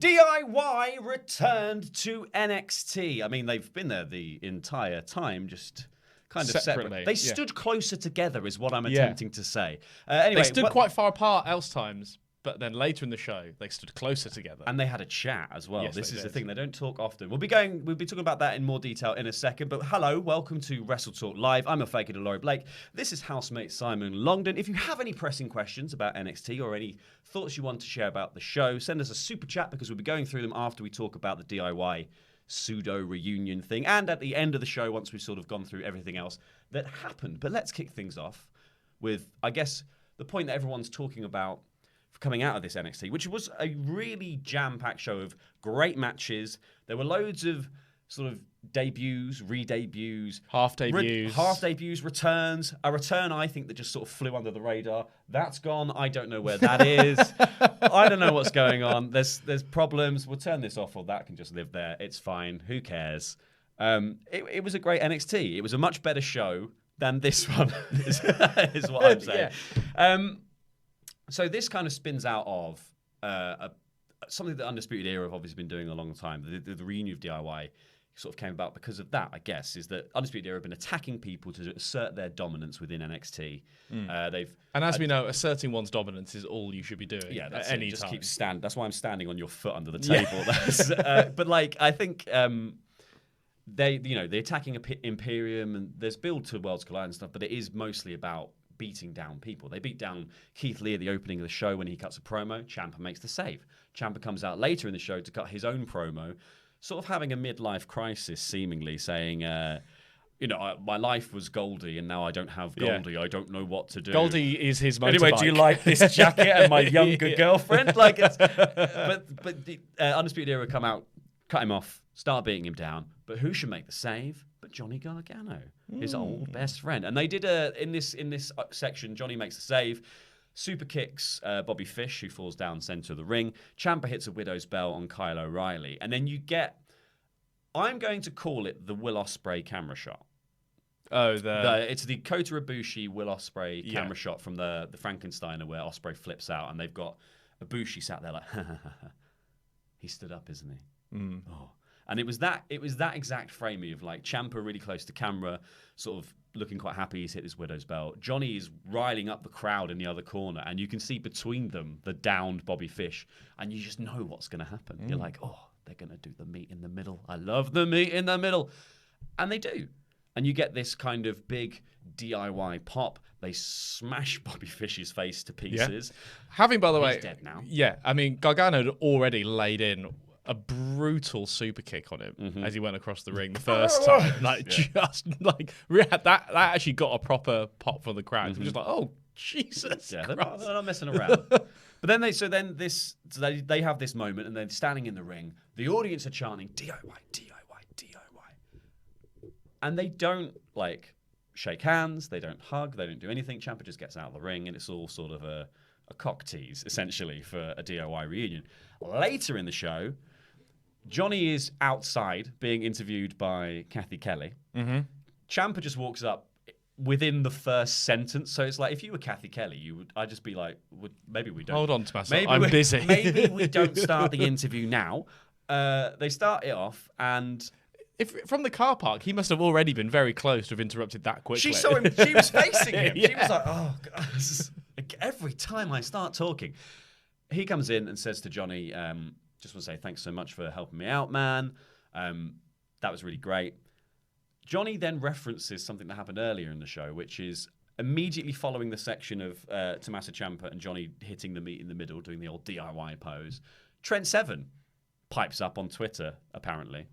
DIY returned to NXT. I mean, they've been there the entire time, just kind of separate. They stood closer together, is what I'm attempting to say. Anyway, they stood quite far apart else times, but then later in the show, they stood closer together. And they had a chat as well. Yes, this is the thing, they don't talk often. We'll be talking about that in more detail in a second, but hello, welcome to WrestleTalk Live. I'm a faker, Laurie Blake. This is housemate Simon Longdon. If you have any pressing questions about NXT or any thoughts you want to share about the show, send us a super chat because we'll be going through them after we talk about the DIY pseudo reunion thing and at the end of the show once we've sort of gone through everything else that happened. But let's kick things off with, I guess, the point that everyone's talking about coming out of this NXT, which was a really jam-packed show of great matches. There were loads of sort of debuts, re-debuts, half debuts, returns. A return, I think, that just sort of flew under the radar. That's gone. I don't know where that is. I don't know what's going on. There's problems. We'll turn this off, or that can just live there. It's fine. Who cares? It was a great NXT. It was a much better show than this one, is what I'm saying. Yeah. So this kind of spins out of something that Undisputed Era have obviously been doing a long time. The reunion of DIY sort of came about because of that, I guess, is that Undisputed Era have been attacking people to assert their dominance within NXT. And as we know, asserting one's dominance is all you should be doing at any time. Just keep that's why I'm standing on your foot under the table. Yeah. But like, I think they're attacking Imperium, and there's build to Worlds Collide and stuff, but it is mostly about beating down people. They beat down Keith Lee at the opening of the show when he cuts a promo. Ciampa makes the save. Ciampa comes out later in the show to cut his own promo, sort of having a midlife crisis, seemingly saying, my life was Goldie and now I don't have Goldie. I don't know what to do. Goldie is his motorbike. Anyway, do you like this jacket and my younger girlfriend? Like, but the Undisputed Era come out, cut him off, start beating him down. But who should make the save? But Johnny Gargano, his old best friend. And they did in this section, Johnny makes the save, super kicks Bobby Fish, who falls down center of the ring. Ciampa hits a Widow's Bell on Kyle O'Reilly. And then you get, I'm going to call it the Will Ospreay camera shot. Oh, it's the Kota Ibushi Will Ospreay camera shot from the Frankensteiner where Ospreay flips out and they've got Ibushi sat there like, he stood up, isn't he? Oh. And it was that exact framing of like Ciampa really close to camera, sort of looking quite happy. He's hit his Widow's Belt. Johnny is riling up the crowd in the other corner, and you can see between them the downed Bobby Fish, and you just know what's going to happen. You're like, oh, they're going to do the meat in the middle. I love the meat in the middle, and they do. And you get this kind of big DIY pop. They smash Bobby Fish's face to pieces. Yeah. Having, by the way, he's dead now. Yeah, I mean, Gargano had already laid in a brutal super kick on him as he went across the ring the first time. That actually got a proper pop from the crowd. It was just like, oh, Jesus. Yeah, they're not messing around. But then they have this moment and they're standing in the ring. The audience are chanting DIY, DIY, DIY. And they don't like shake hands, they don't hug, they don't do anything. Ciampa just gets out of the ring and it's all sort of a cock tease, essentially, for a DIY reunion. Later in the show, Johnny is outside being interviewed by Kathy Kelly. Ciampa just walks up within the first sentence. So it's like, if you were Kathy Kelly, I'd just be like, maybe we don't. Hold on, Tommaso. I'm busy. Maybe we don't start the interview now. They start it off, and from the car park, he must have already been very close to have interrupted that quickly. She saw him. She was facing him. Yeah. She was like, oh, God, every time I start talking. He comes in and says to Johnny, just want to say thanks so much for helping me out, man. That was really great. Johnny then references something that happened earlier in the show, which is immediately following the section of Tommaso Ciampa and Johnny hitting the meat in the middle, doing the old DIY pose. Trent Seven pipes up on Twitter, apparently.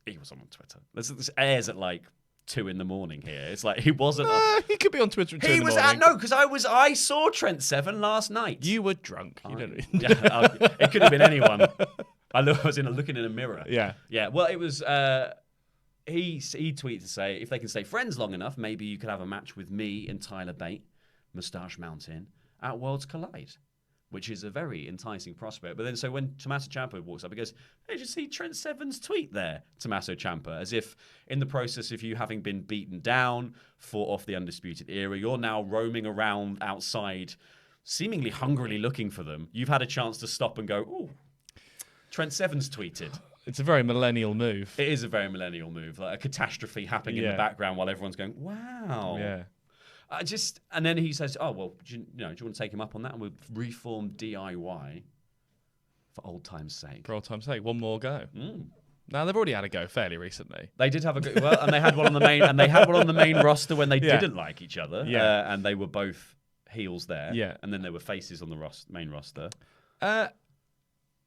He was on Twitter. This airs at like 2 a.m. here. It's like he wasn't. He could be on Twitter at 2 a.m. Because I saw Trent Seven last night. You were drunk. It could have been anyone. I was looking in a mirror. Yeah. Well, it was. He tweeted to say, if they can stay friends long enough, maybe you could have a match with me and Tyler Bate, Moustache Mountain, at Worlds Collide, which is a very enticing prospect. But then, so when Tommaso Ciampa walks up, he goes, hey, did you see Trent Seven's tweet there, Tommaso Ciampa? As if in the process of you having been beaten down, fought off the Undisputed Era, you're now roaming around outside, seemingly hungrily looking for them. You've had a chance to stop and go, ooh. Trent Seven's tweeted. It's a very millennial move. It is a very millennial move, like a catastrophe happening in the background while everyone's going, "Wow!" Yeah. And then he says, "Oh well, do you want to take him up on that? And we'll reform DIY for old time's sake." For old time's sake, one more go. Now they've already had a go fairly recently. They did have a go, and they had one on the main roster when they didn't like each other. Yeah, and they were both heels there. Yeah, and then there were faces on the main roster.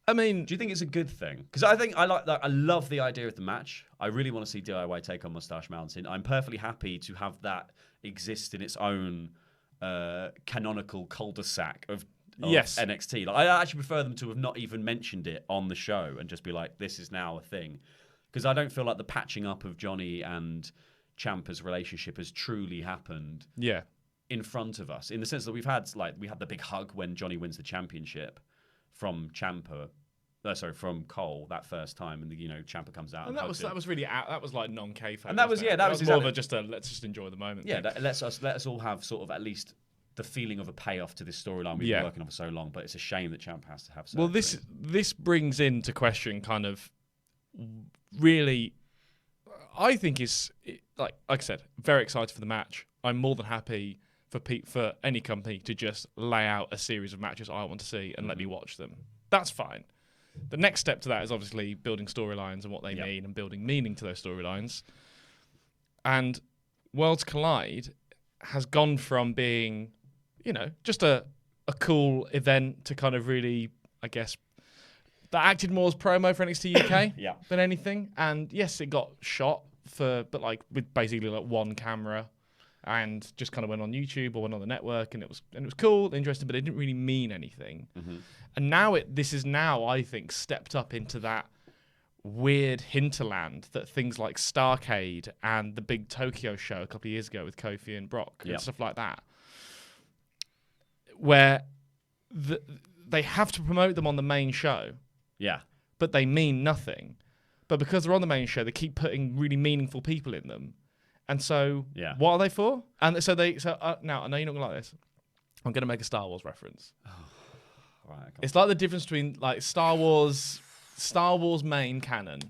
I mean, do you think it's a good thing? Because I love the idea of the match. I really want to see DIY take on Mustache Mountain. I'm perfectly happy to have that exist in its own canonical cul-de-sac of NXT. Like, I actually prefer them to have not even mentioned it on the show and just be like, this is now a thing. Because I don't feel like the patching up of Johnny and Ciampa's relationship has truly happened in front of us. In the sense that we had the big hug when Johnny wins the championship from from Cole that first time, and Ciampa comes out. And that was really out. That was like non-kayfabe. And that was more of a let's just enjoy the moment. Yeah, let us all have sort of at least the feeling of a payoff to this storyline we've been working on for so long. But it's a shame that Ciampa has to have surgery. Well, this brings into question kind of really, I think like I said, very excited for the match. I'm more than happy for any company to just lay out a series of matches I want to see and let me watch them. That's fine. The next step to that is obviously building storylines and what they mean and building meaning to those storylines. And Worlds Collide has gone from being, just a cool event to kind of really, I guess, that acted more as promo for NXT UK than anything. And yes, it got shot but with basically like one camera, and just kind of went on YouTube or went on the network, and it was cool, interesting, but it didn't really mean anything. Mm-hmm. And now this is now, I think, stepped up into that weird hinterland that things like Starrcade and the big Tokyo show a couple of years ago with Kofi and Brock and stuff like that, where they have to promote them on the main show, but they mean nothing. But because they're on the main show, they keep putting really meaningful people in them. And so, what are they for? And so now I know you're not gonna like this. I'm gonna make a Star Wars reference. Right, it's like the difference between like Star Wars main canon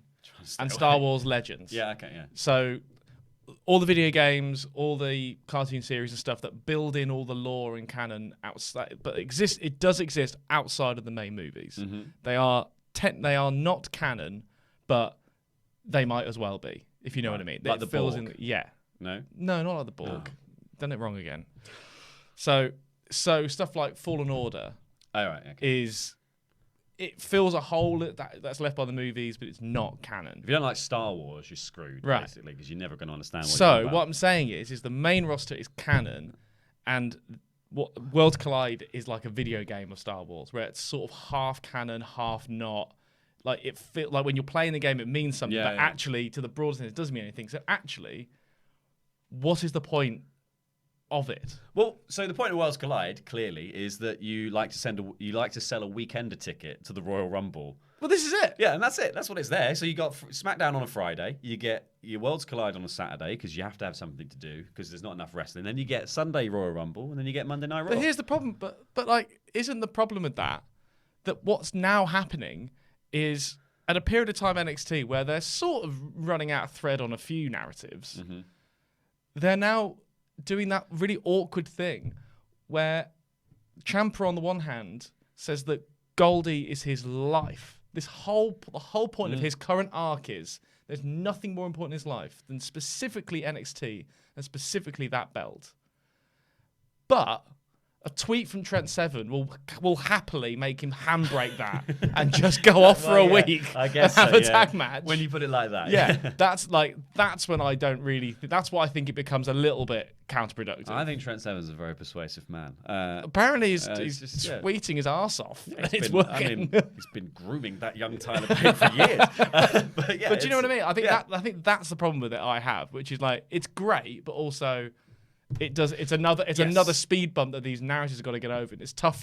and Star Wars Legends. Yeah, okay, yeah. So all the video games, all the cartoon series and stuff that build in all the lore and canon outside, but it does exist outside of the main movies. Mm-hmm. They are not canon, but they might as well be. If you know what I mean. Like the Borg? No, not like the Borg. Done it wrong again. So stuff like Fallen Order it fills a hole that's left by the movies, but it's not canon. If you don't like Star Wars, you're screwed, basically, because you're never going to understand what So what I'm saying is the main roster is canon, and what Worlds Collide is like a video game of Star Wars, where it's sort of half canon, half not. Like it feel like when you're playing the game, it means something, but actually, to the broader sense, it doesn't mean anything. So actually, what is the point of it? Well, so the point of Worlds Collide clearly is that you like to sell a weekender ticket to the Royal Rumble. Well, this is it. Yeah, and that's it. That's what it's there. So you got SmackDown on a Friday, you get your Worlds Collide on a Saturday because you have to have something to do because there's not enough wrestling. Then you get Sunday Royal Rumble, and then you get Monday Night Raw. But here's the problem. But like, isn't the problem with that what's now happening is at a period of time NXT where they're sort of running out of thread on a few narratives, they're now doing that really awkward thing where Ciampa on the one hand says that Goldie is his life. The whole point of his current arc is there's nothing more important in his life than specifically NXT and specifically that belt. But a tweet from Trent Seven will happily make him handbrake that and just go off for a week I guess and have a tag match. When you put it like that. Yeah, that's when I don't really... That's why I think it becomes a little bit counterproductive. I think Trent Seven's a very persuasive man. Apparently he's tweeting his arse off. Yeah, it's working. I mean, he's been grooming that young Tyler Bate for years. But do you know what I mean? I think that's the problem with it I have, which is like, it's great, but also... It's another speed bump that these narratives have got to get over. And it's tough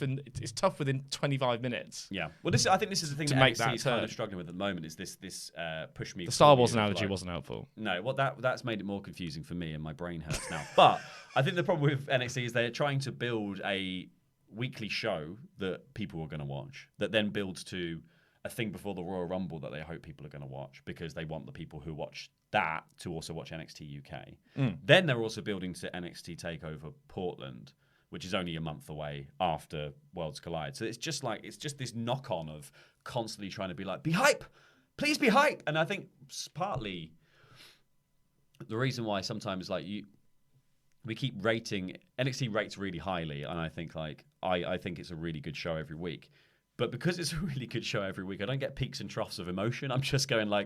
within 25 minutes. Yeah. Well, I think this is the thing that NXT is kind of struggling with at the moment. Is this push me? The Star Wars analogy wasn't helpful. No. Well, that's made it more confusing for me, and my brain hurts now. But I think the problem with NXT is they're trying to build a weekly show that people are going to watch, that then builds to a thing before the Royal Rumble that they hope people are going to watch because they want the people who watch that to also watch NXT UK. Then they're also building to NXT TakeOver Portland, which is only a month away after Worlds Collide. So it's just this knock-on of constantly trying to be like, be hype, please be hype. And I think partly the reason why sometimes we keep rating NXT rates really highly, and I think I think it's a really good show every week. But because it's a really good show every week, I don't get peaks and troughs of emotion. I'm just going I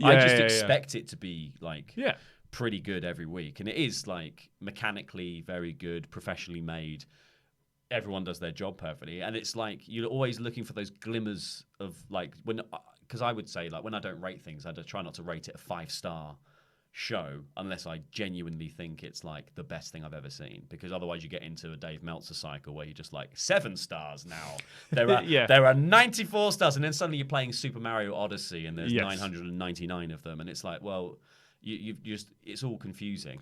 just expect it to be pretty good every week, and it is mechanically very good, professionally made. Everyone does their job perfectly, and it's you're always looking for those glimmers of because I would say when I don't rate things, I try not to rate it a 5-star show unless I genuinely think it's the best thing I've ever seen, because otherwise you get into a Dave Meltzer cycle where you're just 7 stars now. There are 94 stars, and then suddenly you're playing Super Mario Odyssey and there's 999 of them, and it's you just it's all confusing.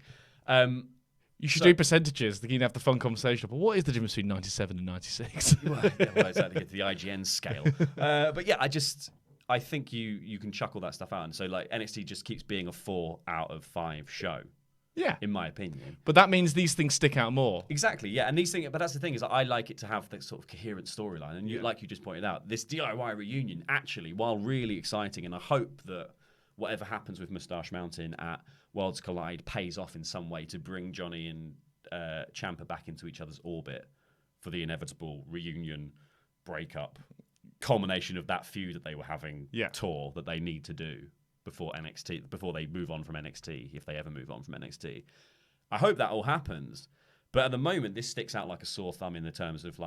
You should do percentages. You can have the fun conversation. But what is the difference between 97 and 96? Well, exactly. Get to the IGN scale. But yeah, I think you can chuck all that stuff out. And so NXT just keeps being a 4 out of 5 show. Yeah. In my opinion. But that means these things stick out more. Exactly, yeah. And these things, but that's the thing, is I like it to have this sort of coherent storyline. And like you just pointed out, this DIY reunion actually, while really exciting, and I hope that whatever happens with Moustache Mountain at Worlds Collide pays off in some way to bring Johnny and Ciampa back into each other's orbit for the inevitable reunion, breakup, culmination of that feud that they were having tour that they need to do before NXT, before they move on from NXT, if they ever move on from NXT. I hope that all happens. But at the moment, this sticks out like a sore thumb in the terms of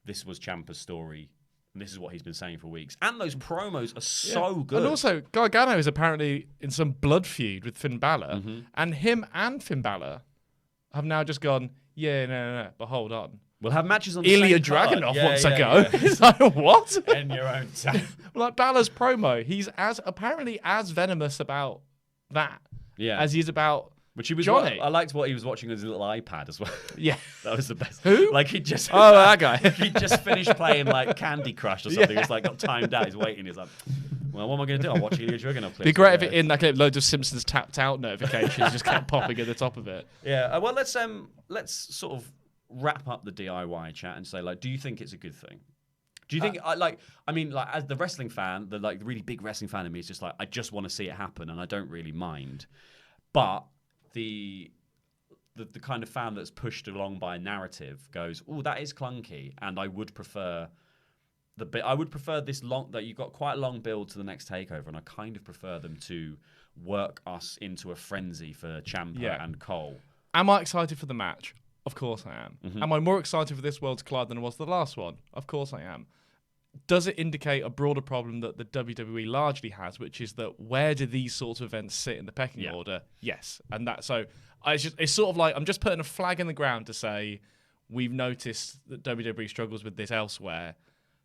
this was Ciampa's story, and this is what he's been saying for weeks. And those promos are so good. And also, Gargano is apparently in some blood feud with Finn Balor, and him and Finn Balor have now just gone, no, but hold on. We'll have matches on the Ilya same card. Dragunov wants to go. It's what? In your own time. Balor's promo, he's apparently as venomous about that as he is about Johnny. I liked what he was watching on his little iPad as well. Yeah. That was the best. Who? He just... Oh, that guy. He just finished playing Candy Crush or something. It's got timed out. He's waiting. He's like, well, what am I going to do? I'll watch Ilya Dragunov. It'd be great if it in loads of Simpsons tapped out notifications just kept popping at the top of it. Yeah. Well, let's sort of wrap up the DIY chat and say, do you think it's a good thing? Do you think, as the wrestling fan, the really big wrestling fan in me is just I just want to see it happen and I don't really mind. But the kind of fan that's pushed along by a narrative goes, oh, that is clunky, and I would prefer this long, that you've got quite a long build to the next takeover, and I kind of prefer them to work us into a frenzy for Ciampa and Cole. Am I excited for the match? Of course I am. Mm-hmm. Am I more excited for this Worlds Collide than I was the last one? Of course I am. Does it indicate a broader problem that the WWE largely has, which is that where do these sorts of events sit in the pecking order? Yes. And it's sort of I'm just putting a flag in the ground to say we've noticed that WWE struggles with this elsewhere,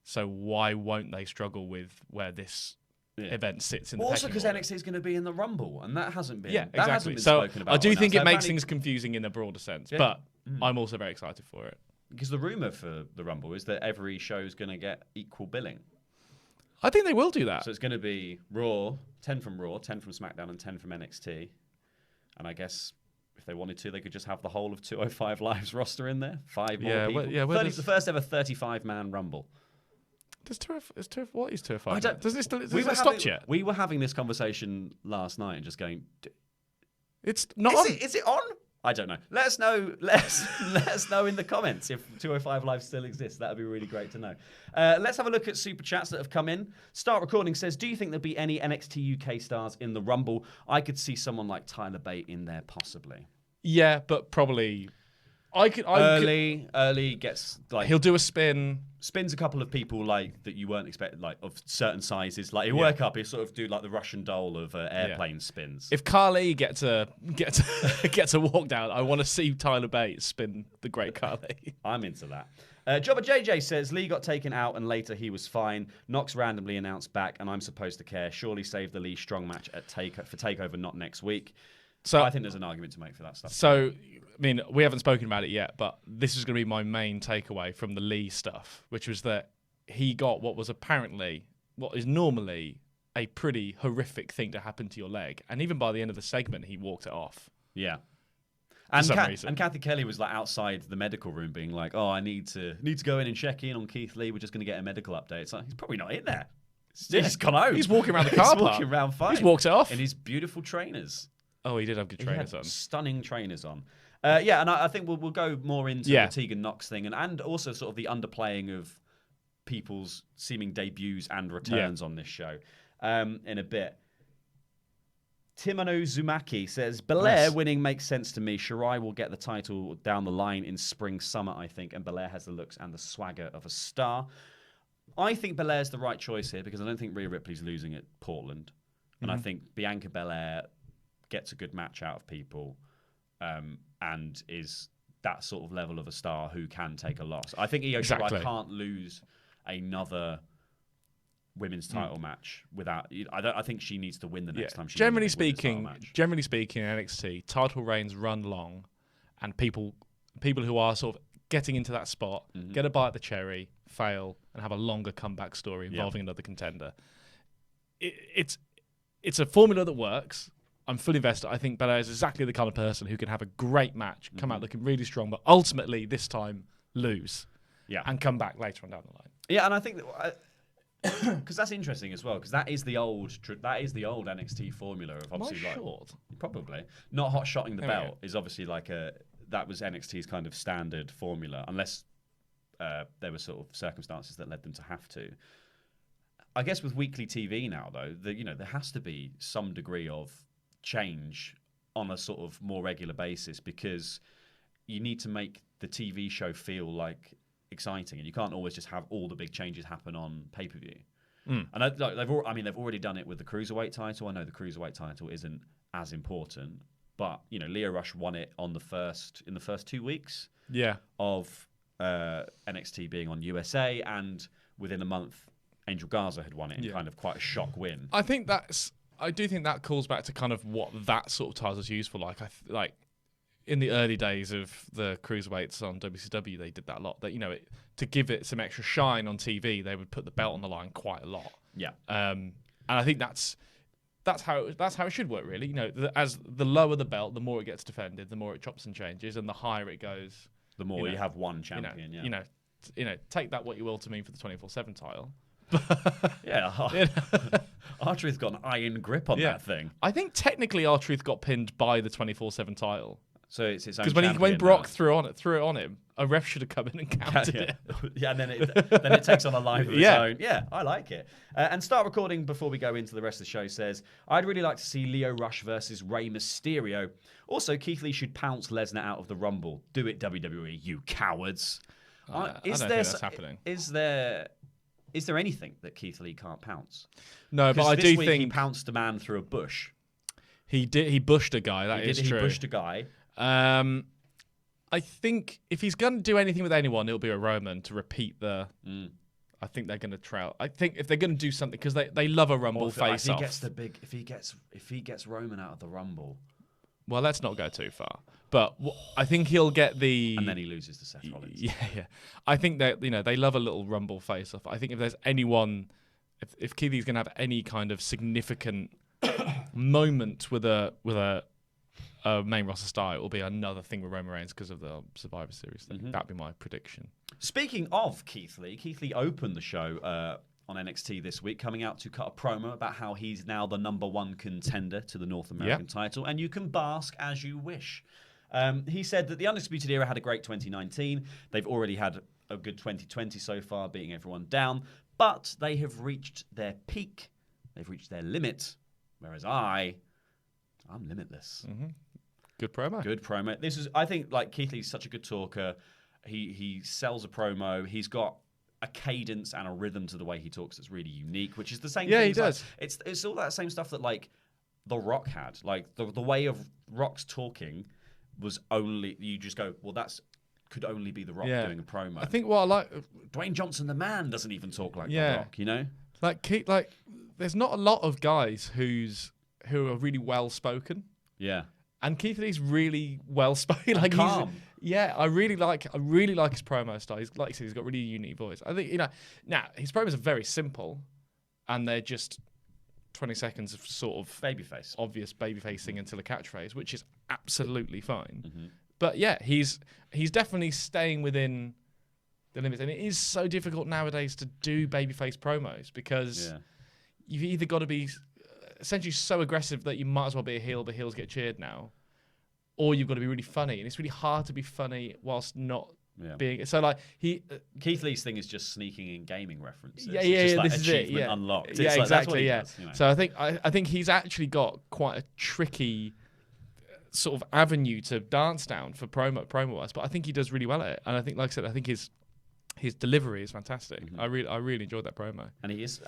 so why won't they struggle with where this event sits in the pecking order? Also because NXT is going to be in the Rumble, and that hasn't been exactly. That hasn't been spoken about. I do think it makes things confusing in a broader sense, but I'm also very excited for it. Because the rumour for the Rumble is that every show is going to get equal billing. I think they will do that. So it's going to be 10 from Raw, 10 from SmackDown, and 10 from NXT. And I guess if they wanted to, they could just have the whole of 205 Live's roster in there. 5 more people. The first ever 35-man Rumble. What is 205? Does it stop yet? We were having this conversation last night and just going, it's not on. Is it on? I don't know. Let us know. Let us know in the comments if 205 Live still exists. That would be really great to know. Let's have a look at super chats that have come in. Start Recording says, do you think there'll be any NXT UK stars in the Rumble? I could see someone like Tyler Bate in there, possibly. Yeah, but probably... Early gets he'll do a spins a couple of people that you weren't expecting, of certain sizes. He'll work up. He'll sort of do the Russian doll of airplane spins. If Carly gets a walk down, I want to see Tyler Bate spin the great Carly. I'm into that. Jobber JJ says Lee got taken out and later he was fine. Knox randomly announced back, and I'm supposed to care. Surely save the Lee Strong match at for Takeover, not next week. So I think there's an argument to make for that stuff. So, we haven't spoken about it yet, but this is going to be my main takeaway from the Lee stuff, which was that he got what is normally a pretty horrific thing to happen to your leg, and even by the end of the segment, he walked it off. Yeah. And Kathy Kelly was like outside the medical room being like, "Oh, I need to go in and check in on Keith Lee. We're just going to get a medical update." It's like, he's probably not in there. He's gone home. He's walking around the car park. He's walking around fine. He's walked it off. In his beautiful trainers. Oh, he did have good trainers on. Stunning trainers on. And I think we'll go more into the Tegan Knox thing and also sort of the underplaying of people's seeming debuts and returns on this show in a bit. Timono Zumaki says, Belair winning makes sense to me. Shirai will get the title down the line in spring, summer, I think, and Belair has the looks and the swagger of a star. I think Belair's the right choice here because I don't think Rhea Ripley's losing at Portland. And I think Bianca Belair gets a good match out of people and is that sort of level of a star who can take a loss. I think Io Shirai can't lose another women's title match without. I think she needs to win the next time. Generally speaking, NXT title reigns run long, and people who are sort of getting into that spot get a bite of the cherry, fail, and have a longer comeback story involving another contender. It's a formula that works. I'm fully invested. I think Belair is exactly the kind of person who can have a great match, come out looking really strong, but ultimately this time lose, and come back later on down the line. Yeah, and I think that. Because that's interesting as well. Because that is the old NXT formula of obviously probably not hot shotting the belt is obviously that was NXT's kind of standard formula unless there were sort of circumstances that led them to have to. I guess with weekly TV now though, there has to be some degree of change on a sort of more regular basis because you need to make the TV show feel like exciting, and you can't always just have all the big changes happen on pay-per-view. And they've already done it with the Cruiserweight title. I know the Cruiserweight title isn't as important, but Lio Rush won it in the first 2 weeks of NXT being on USA, and within a month, Angel Garza had won it in kind of quite a shock win. I do think that calls back to kind of what that sort of title is used for. Like in the early days of the Cruiserweights on WCW, they did that a lot. That to give it some extra shine on TV, they would put the belt on the line quite a lot. Yeah. And I think that's how it should work, really. As the lower the belt, the more it gets defended, the more it chops and changes, and the higher it goes, the more you have one champion. Take that what you will to mean for the 24/7 title. R-Truth got an iron grip on that thing. I think technically R-Truth got pinned by the 24/7 title. So it's its own because when Brock threw it on him, a ref should have come in and counted it. And then it takes on a life of its own. Yeah, I like it. And Start Recording before we go into the rest of the show says, I'd really like to see Lio Rush versus Rey Mysterio. Also, Keith Lee should pounce Lesnar out of the Rumble. Do it, WWE, you cowards. I don't think that's happening. Is there anything that Keith Lee can't pounce? No, but I do think he pounced a man through a bush. He did. He bushed a guy. That is true. He bushed a guy. I think if he's going to do anything with anyone, it'll be a Roman to repeat the. I think they're going to trail. I think if they're going to do something because they love a Rumble face off. If he gets Roman out of the Rumble. Well, let's not go too far. But I think he'll get the. And then he loses to Seth Rollins. Yeah. I think that they love a little Rumble face off. I think if there's anyone, if Keith Lee's going to have any kind of significant moment with a main roster star, it will be another thing with Roman Reigns because of the Survivor Series thing. That'd be my prediction. Speaking of Keith Lee opened the show on NXT this week, coming out to cut a promo about how he's now the #1 contender to the North American title, and you can bask as you wish. He said that the Undisputed Era had a great 2019. They've already had a good 2020 so far, beating everyone down, but they have reached their peak. They've reached their limit, whereas I'm limitless. Good promo. This is, I think, Keith Lee's such a good talker. He sells a promo. He's got a cadence and a rhythm to the way he talks that's really unique, which is the same thing. Yeah, he does. It's all that same stuff that The Rock had. The way of Rock's talking was only, you just go, well, could only be The Rock doing a promo. I think what I like, Dwayne Johnson, the man, doesn't even talk like The Rock. There's not a lot of guys who are really well spoken. Yeah. And Keith Lee's really well spoken. Calm. Yeah, I really like his promo style. He's like I said, he's got really unique voice. I think now his promos are very simple, and they're just 20 seconds of sort of babyface, obvious babyfacing until a catchphrase, which is absolutely fine. Mm-hmm. But yeah, he's definitely staying within the limits, and it is so difficult nowadays to do babyface promos because you've either got to be essentially so aggressive that you might as well be a heel, but heels get cheered now, or you've got to be really funny, and it's really hard to be funny whilst not being. So like Keith Lee's thing is just sneaking in gaming references. Yeah, it's just like this is it. Yeah, unlocked. Yeah, like, exactly. Does, you know? So I think he's actually got quite a tricky sort of avenue to dance down for promo wise, but I think he does really well at it, and I think, like I said, I think his delivery is fantastic. Mm-hmm. I really enjoyed that promo, and he's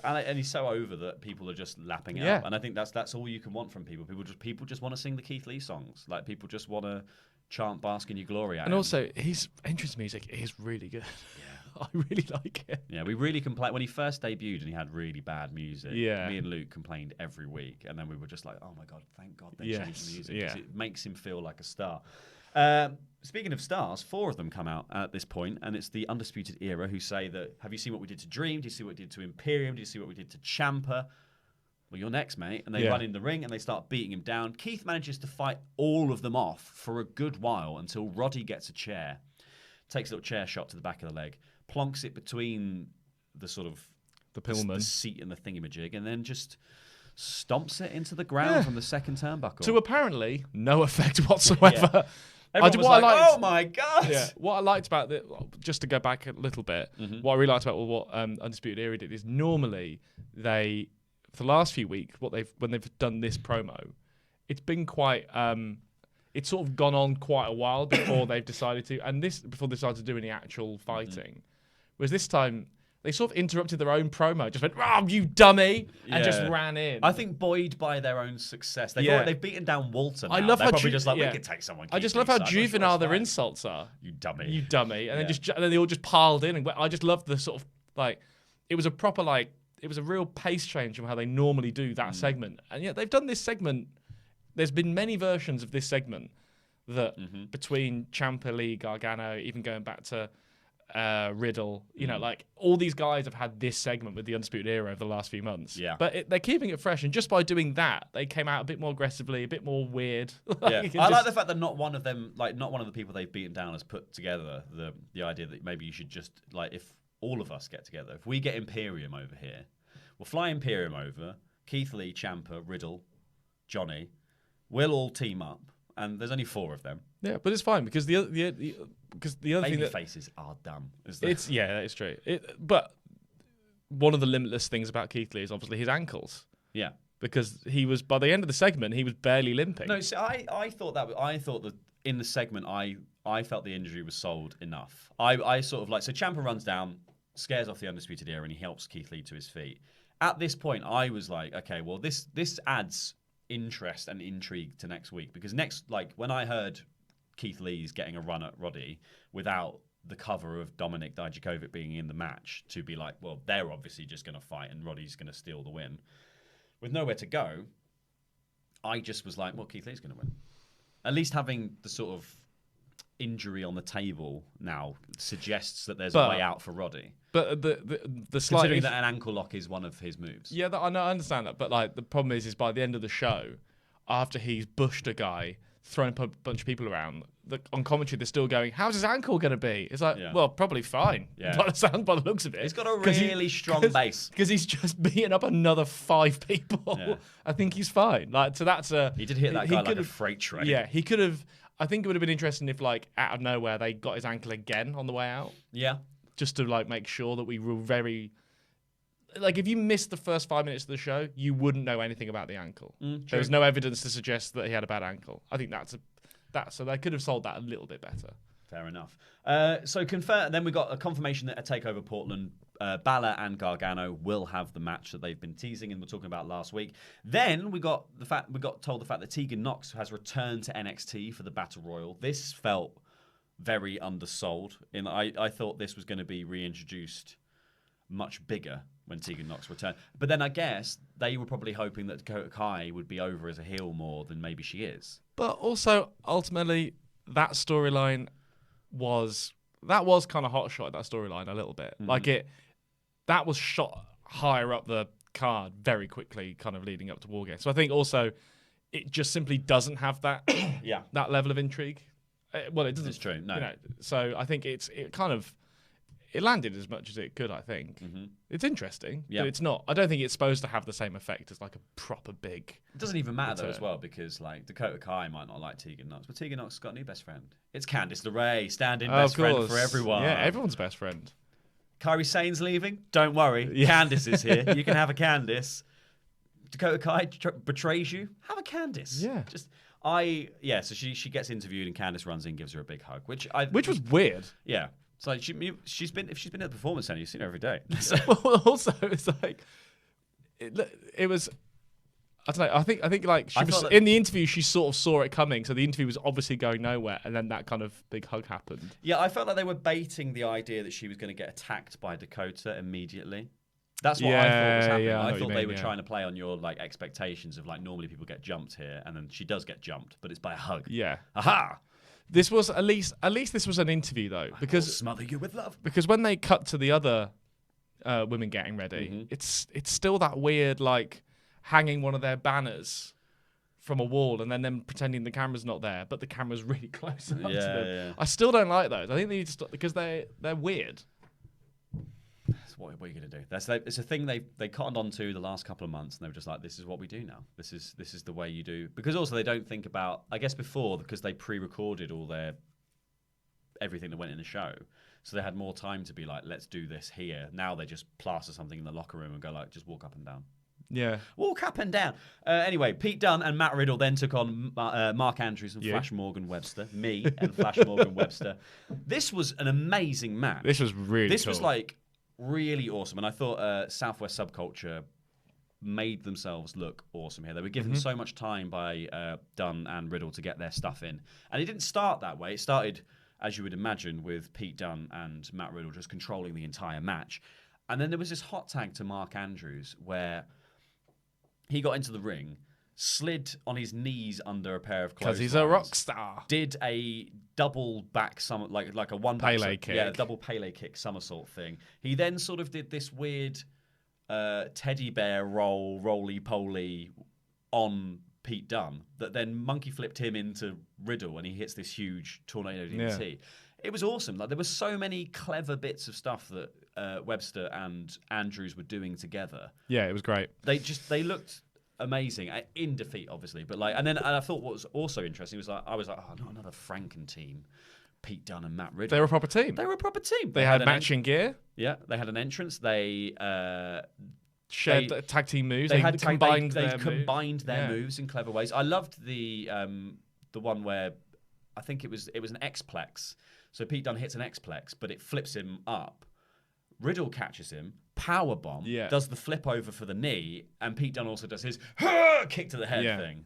so over that people are just lapping it up, and I think that's all you can want from people. People just want to sing the Keith Lee songs, like people just want to chant "Bask in Your Glory" at him. Also his entrance music is really good. Yeah, I really like it. Yeah, we really complained when he first debuted and he had really bad music. Yeah, me and Luke complained every week, and then we were just like, "Oh my god, thank God they changed the music because it makes him feel like a star." Speaking of stars, 4 of them come out at this point, and it's the Undisputed Era who say that, have you seen what we did to Dream? Do you see what we did to Imperium? Do you see what we did to Ciampa? Well, you're next, mate. And they run in the ring and they start beating him down. Keith manages to fight all of them off for a good while until Roddy gets a chair, takes a little chair shot to the back of the leg, plonks it between the sort of the Pillman, the seat and the thingamajig, and then just stomps it into the ground from the second turnbuckle. To apparently no effect whatsoever. Everyone was like, oh my God. Yeah. What I liked about it, just to go back a little bit, what I really liked about what Undisputed Era did is normally they, for the last few weeks, when they've done this promo, it's been quite, it's sort of gone on quite a while before they've decided to, before they started to do any actual fighting. Whereas this time, they sort of interrupted their own promo, just went, "Oh, you dummy!" and just ran in. I think buoyed by their own success, they've beaten down Walter. Now. I love They're how probably just like, we could take someone. I just love how juvenile their insults are. You dummy, you dummy, and then they all just piled in. And I just love the sort of like, it was a proper it was a real pace change from how they normally do that segment, and yet they've done this segment. There's been many versions of this segment that between Ciampa, Lee, Gargano, even going back to Riddle, like all these guys have had this segment with the Undisputed Era over the last few months. Yeah, but they're keeping it fresh, and just by doing that, they came out a bit more aggressively, a bit more weird. I like the fact that not one of the people they've beaten down has put together the idea that maybe you should just if all of us get together, if we get Imperium over here, we'll fly Imperium over. Keith Lee, Ciampa, Riddle, Johnny, we'll all team up. And there's only 4 of them. Yeah, but it's fine because the other thing that faces are dumb. That is true. But one of the limitless things about Keith Lee is obviously his ankles. Yeah, because he was by the end of the segment he was barely limping. No, so I thought that in the segment I felt the injury was sold enough. I sort of so Ciampa runs down, scares off the Undisputed Era, and he helps Keith Lee to his feet. At this point, I was like, okay, well this adds interest and intrigue to next week, because when I heard Keith Lee's getting a run at Roddy without the cover of Dominik Dijakovic being in the match, to be like, well, they're obviously just going to fight and Roddy's going to steal the win with nowhere to go, I just was like, well, Keith Lee's going to win. At least having the sort of injury on the table now suggests that there's a way out for Roddy. But the slight, considering that an ankle lock is one of his moves. Yeah, I understand that. But the problem is by the end of the show, after he's bushed a guy, thrown a bunch of people around, on commentary they're still going, "How's his ankle going to be?" It's like, well, probably fine. Yeah. By the looks of it, he's got a really strong base because he's just beating up another 5 people. Yeah. I think he's fine. So that's he did hit that guy like a freight train. Yeah, he could have. I think it would have been interesting if out of nowhere they got his ankle again on the way out. Yeah. Just to make sure that we were very if you missed the first 5 minutes of the show, you wouldn't know anything about the ankle. There was no evidence to suggest that he had a bad ankle. I think so they could have sold that a little bit better. Fair enough. So then we got a confirmation that at TakeOver Portland, Balor and Gargano will have the match that they've been teasing and we're talking about last week. Then we got told the fact that Tegan Nox has returned to NXT for the Battle Royal. This felt very undersold. I thought this was going to be reintroduced much bigger when Tegan Nox returned. But then I guess they were probably hoping that Dakota Kai would be over as a heel more than maybe she is. But also, ultimately, that storyline was kind of hot shot, that storyline a little bit. That was shot higher up the card very quickly, kind of leading up to War Games. So I think also it just simply doesn't have that that level of intrigue. Well, it doesn't. It's true. No. So I think it landed as much as it could. I think it's interesting, but it's not. I don't think it's supposed to have the same effect as like a proper big. It doesn't even matter though as well, because like Dakota Kai might not like Tegan Knox, but Tegan Knox has got a new best friend. It's Candice LeRae, stand-in best friend for everyone. Yeah, everyone's best friend. Kairi Sane's leaving. Don't worry, Candice is here. You can have a Candice. Dakota Kai betrays you. Have a Candice. Yeah. So she gets interviewed and Candice runs in, gives her a big hug, which was weird. Yeah. It's like she's been at the performance center, you've seen her every day. Also, it's like it was. I don't know. I think like she was in the interview. She sort of saw it coming, so the interview was obviously going nowhere, and then that kind of big hug happened. Yeah, I felt like they were baiting the idea that she was going to get attacked by Dakota immediately. That's what I thought was happening. I thought they were trying to play on your like expectations of like normally people get jumped here, and then she does get jumped, but it's by a hug. Yeah. Aha! This was at least this was an interview though, because I will smother you with love. Because when they cut to the other women getting ready, it's still that weird like hanging one of their banners from a wall and then them pretending the camera's not there, but the camera's really close up to them. Yeah. I still don't like those. I think they need to stop because they're weird. That's what are you going to do? It's a thing they cottoned on to the last couple of months, and they were just like, this is what we do now. This is the way you do. Because also they don't think about, I guess before, because they pre-recorded all everything that went in the show, so they had more time to be like, let's do this here. Now they just plaster something in the locker room and go like, just walk up and down. Yeah. Walk up and down. Anyway, Pete Dunne and Matt Riddle then took on Mark Andrews and Flash Morgan Webster. Me and Flash Morgan Webster. This was an amazing match. This was really This cool. was like really awesome. And I thought Southwest Subculture made themselves look awesome here. They were given so much time by Dunne and Riddle to get their stuff in. And it didn't start that way. It started, as you would imagine, with Pete Dunne and Matt Riddle just controlling the entire match. And then there was this hot tag to Mark Andrews where he got into the ring, slid on his knees under a pair of clotheslines. Because he's a rock star. Did a double back like a one Pele kick. Yeah, double Pele kick somersault thing. He then sort of did this weird teddy bear roly-poly on Pete Dunne that then monkey flipped him into Riddle, and he hits this huge tornado DDT. Yeah. It was awesome. Like there were so many clever bits of stuff that Webster and Andrews were doing together. Yeah, it was great. They looked amazing in defeat, obviously. But like, and I thought what was also interesting was like I was like, oh, not another Franken team. Pete Dunne and Matt Riddle. They were a proper team. They had matching gear. Yeah, they had an entrance. They shared tag team moves. They combined their moves in clever ways. I loved the one where I think it was an X-Plex. So Pete Dunne hits an X-Plex, but it flips him up. Riddle catches him, powerbomb, does the flip over for the knee, and Pete Dunne also does his kick to the head thing.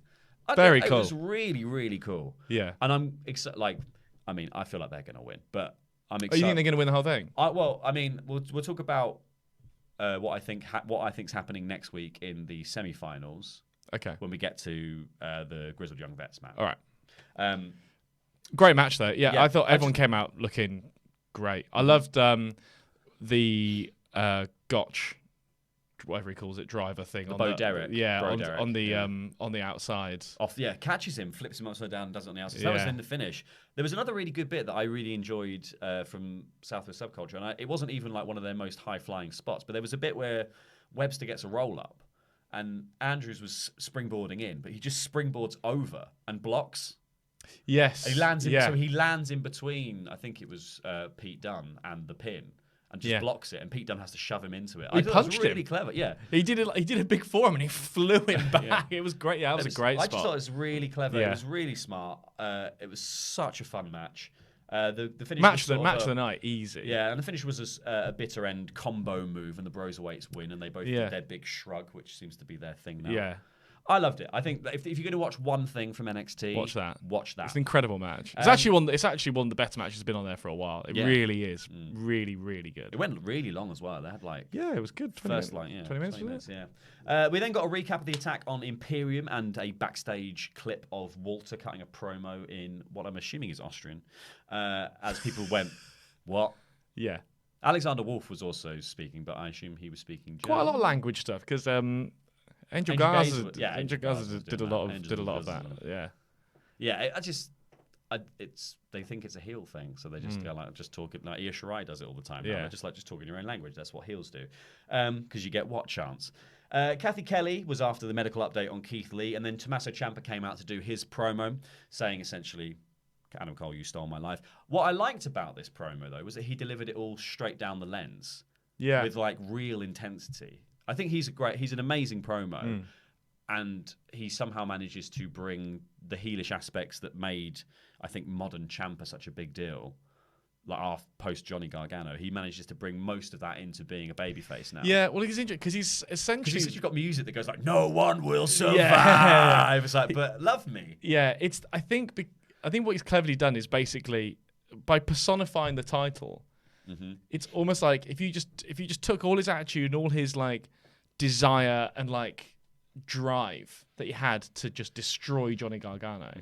Very cool. It was really, really cool. Yeah. And I'm excited. Like, I mean, I feel like they're going to win, but I'm excited. Oh, you think they're going to win the whole thing? We'll talk about what I think's happening next week in the semi-finals. Okay. When we get to the Grizzled Young Vets match. All right. Great match though. Yeah, I thought everyone came out looking great. I loved the Gotch, whatever he calls it, driver thing. The Bo Derek. Yeah, on the outside. Catches him, flips him upside down, and does it on the outside. So that was in the finish. There was another really good bit that I really enjoyed from Southwest Subculture, and it wasn't even like one of their most high-flying spots, but there was a bit where Webster gets a roll-up, and Andrews was springboarding in, but he just springboards over and blocks. Yes. He lands in, so he lands in between, I think it was Pete Dunne and the pin, and just blocks it, and Pete Dunne has to shove him into it. He punched it was really him. Clever. Yeah. He did a big forearm and he flew him back. It was great. Yeah, that was a great spot. I just thought it was really clever. Yeah. It was really smart. It was such a fun match. The finish match of the night, easy. Yeah, and the finish was a bitter end combo move, and the Broserweights win, and they both did their big shrug, which seems to be their thing now. Yeah. I loved it. I think that if you're going to watch one thing from NXT, watch that. Watch that. It's an incredible match. It's actually one of the better matches that's been on there for a while. It really is. Really, really good. It went really long as well. They had it was good. 20 minutes. Yeah. We then got a recap of the attack on Imperium and a backstage clip of Walter cutting a promo in what I'm assuming is Austrian. As people went, what? Yeah. Alexander Wolf was also speaking, but I assume he was speaking German. Quite a lot of language stuff because Angel Garza did a lot of that. Yeah. They think it's a heel thing, so they just go like just talking like Io Shirai does it all the time. Yeah, just talking your own language. That's what heels do, because you get what chance. Kathy Kelly was after the medical update on Keith Lee, and then Tommaso Ciampa came out to do his promo, saying essentially, Adam Cole, you stole my life. What I liked about this promo, though, was that he delivered it all straight down the lens. Yeah. With, like, real intensity. I think he's an amazing promo. And he somehow manages to bring the heelish aspects that made, I think, modern Ciampa such a big deal. Like, after post-Johnny Gargano, he manages to bring most of that into being a babyface now. Yeah, well, he's interesting, because he's essentially... Because he's got music that goes like, no one will survive. It's like, but love me. Yeah, I think what he's cleverly done is basically by personifying the title. It's almost like if you just took all his attitude and all his like desire and like drive that he had to just destroy Johnny Gargano,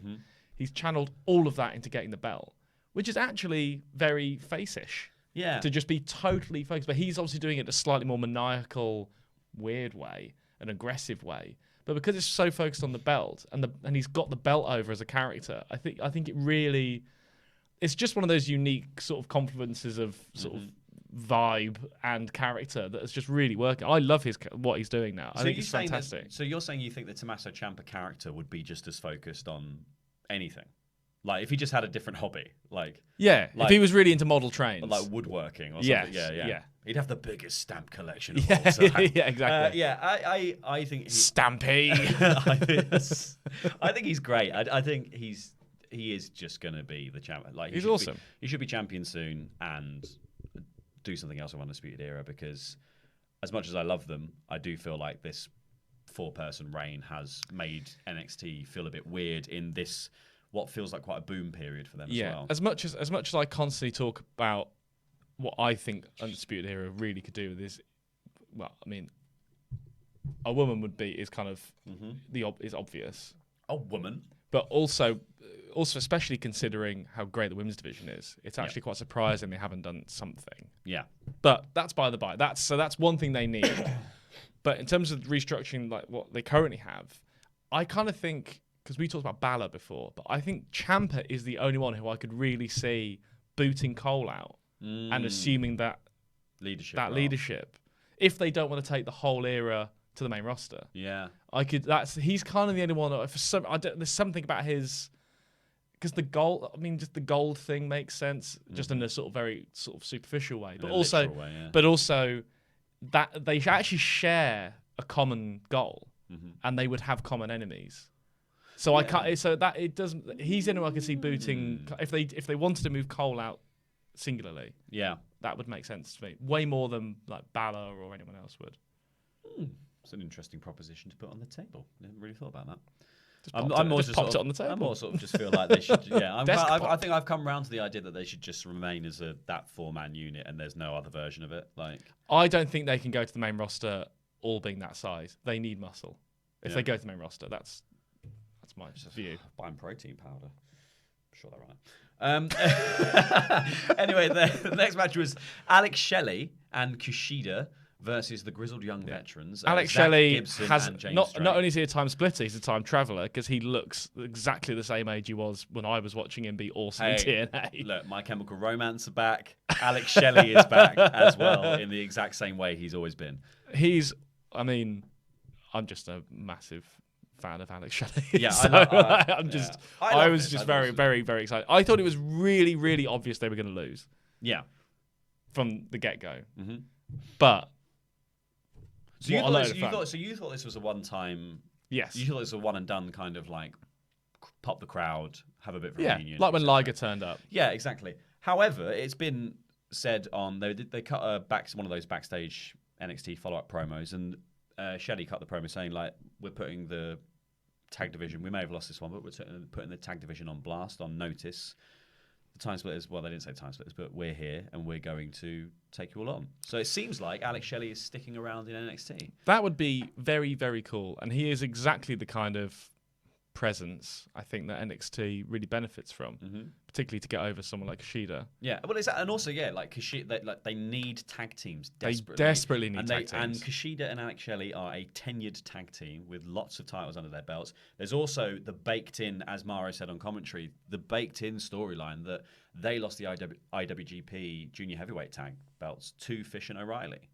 he's channeled all of that into getting the belt, which is actually very face-ish. Yeah, to just be totally focused. But he's obviously doing it in a slightly more maniacal, weird way, an aggressive way. But because it's so focused on the belt and he's got the belt over as a character, I think it really, it's just one of those unique sort of confluences of sort of vibe and character that is just really working. I love what he's doing now. I think it's fantastic. So you're saying you think the Tommaso Ciampa character would be just as focused on anything? Like if he just had a different hobby, if he was really into model trains, like woodworking or something. Yeah. He'd have the biggest stamp collection of all time. Yeah, exactly. I think Stampy. I think he's great. I think he is just going to be the champion. Like he's awesome. He should be champion soon and do something else with Undisputed Era, because as much as I love them, I do feel like this 4-person reign has made NXT feel a bit weird in this what feels like quite a boom period for them as well. As much as I constantly talk about what I think Undisputed Era really could do with this, well, I mean, a woman is kind of is obvious. A woman, but also especially considering how great the women's division is, it's actually quite surprising they haven't done something. Yeah, but that's by the by. That's one thing they need. But in terms of restructuring, like what they currently have, I kind of think, because we talked about Balor before, but I think Ciampa is the only one who I could really see booting Cole out and assuming that leadership, if they don't want to take the whole era to the main roster. Yeah, he's kind of the only one. There's something about his, because the gold. I mean, just the gold thing makes sense, just in a sort of very sort of superficial way, but also that they actually share a common goal, and they would have common enemies. So I can't. So that it doesn't. He's anyone I can see booting if they wanted to move Cole out singularly. Yeah, that would make sense to me. Way more than like Balor or anyone else would. It's an interesting proposition to put on the table. I never really thought about that. I'm more just popped it on the table. I more sort of just feel like they should. Yeah, I think I've come around to the idea that they should just remain as that 4-man unit, and there's no other version of it. Like I don't think they can go to the main roster all being that size. They need muscle. If they go to the main roster, that's my view. Buying protein powder. I'm sure they're right. Anyway, the next match was Alex Shelley and Kushida versus the grizzled young veterans. Alex Zach Shelley Gibson has and James not Drake. only is he a time splitter, he's a time traveller, because he looks exactly the same age he was when I was watching him be awesome in TNA. Look, My Chemical Romance are back. Alex Shelley is back as well in the exact same way he's always been. I'm just a massive fan of Alex Shelley. Yeah, so I was just very, very, very excited. I thought it was really, really obvious they were going to lose. Yeah, from the get-go. But you thought this was a one-time? Yes. You thought this was a one and done kind of like pop the crowd, have a bit of a reunion. Like when Liger turned up. Yeah, exactly. However, it's been said on they cut one of those backstage NXT follow-up promos, and Shelley cut the promo saying like, we're putting the tag division. We may have lost this one, but we're putting the tag division on blast, on notice. The Time Splitters, well, they didn't say Time Splitters, but we're here and we're going to take you all on. So it seems like Alex Shelley is sticking around in NXT. That would be very, very cool. And he is exactly the kind of presence I think that NXT really benefits from, particularly to get over someone like Kushida. Yeah, well, and also, like Kushida, they need tag teams desperately. They desperately need tag teams. And Kushida and Alex Shelley are a tenured tag team with lots of titles under their belts. There's also the baked-in, as Mauro said on commentary, the baked-in storyline that they lost the IWGP Junior Heavyweight tag belts to Fish and O'Reilly.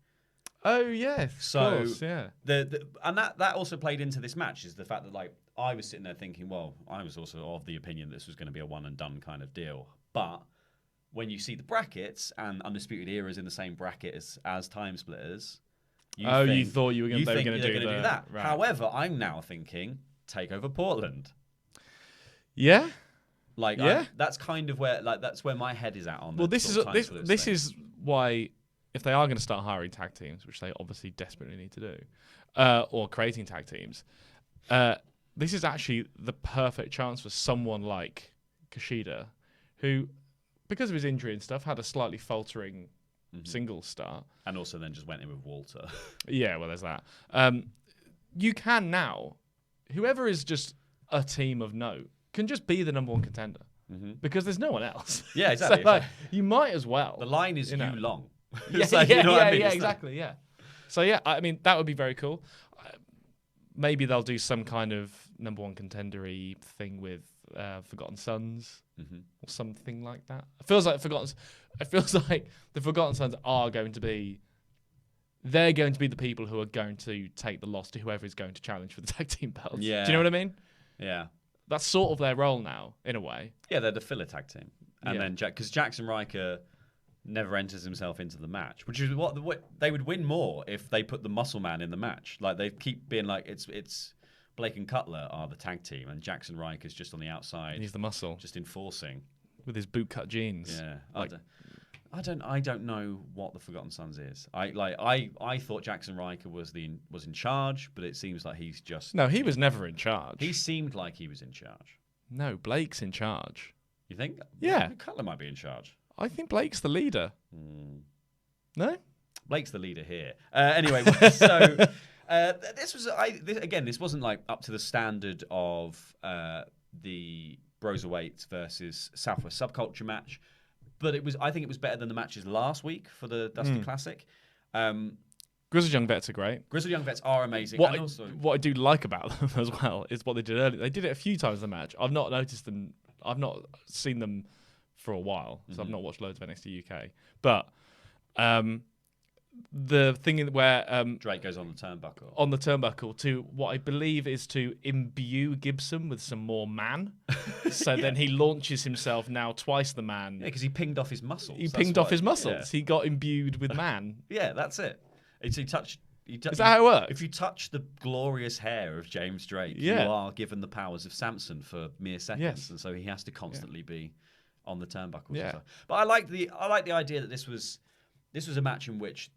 Oh yeah, of course, yeah. And that also played into this match, is the fact that like I was sitting there thinking, well, I was also of the opinion this was going to be a one and done kind of deal. But when you see the brackets and Undisputed Era is in the same bracket as Time Splitters, you thought you were going to do that. Right. However, I'm now thinking Takeover Portland. Yeah. That's kind of where that's where my head is at on. Well, this is why, if they are going to start hiring tag teams, which they obviously desperately need to do, or creating tag teams, this is actually the perfect chance for someone like Kushida, who, because of his injury and stuff, had a slightly faltering singles start. And also then just went in with Walter. Yeah, well, there's that. You can now, whoever is just a team of note, can just be the number one contender. Because there's no one else. Yeah, exactly. So, you might as well. The line is long. Exactly, yeah. So, yeah, I mean, that would be very cool. Maybe they'll do some kind of number one contender-y thing with Forgotten Sons or something like that. It feels like the Forgotten Sons are going to be... They're going to be the people who are going to take the loss to whoever is going to challenge for the tag team belts. Yeah. Do you know what I mean? Yeah. That's sort of their role now, in a way. Yeah, they're the filler tag team. And then because Jackson Riker never enters himself into the match, which is what they would win more if they put the Muscle Man in the match. Like they keep being like it's Blake and Cutler are the tag team, and Jackson Riker's just on the outside. He's the muscle, just enforcing with his bootcut jeans. Yeah, I don't know what the Forgotten Sons is. I thought Jackson Riker was in charge, but it seems like he's just he was never in charge. He seemed like he was in charge. No, Blake's in charge. You think? Yeah, Cutler might be in charge. I think Blake's the leader. No, Blake's the leader here. Anyway, so this wasn't like up to the standard of the Broserweight versus Southwest Subculture match. But I think it was better than the matches last week for the Dusty Classic. Grizzled Young Vets are great. Grizzled Young Vets are amazing. What I do like about them as well is what they did earlier. They did it a few times in the match. I've not noticed them. I've not seen them for a while, so I've not watched loads of NXT UK. But the thing where Drake goes on the turnbuckle to what I believe is to imbue Gibson with some more man. So then he launches himself now twice the man. Yeah, because he pinged off his muscles. He got imbued with man. Yeah, that's it. Is that how it works? If you touch the glorious hair of James Drake, you are given the powers of Samson for mere seconds, and so he has to constantly be on the turnbuckles. Yeah. But I like the idea that this was a match in which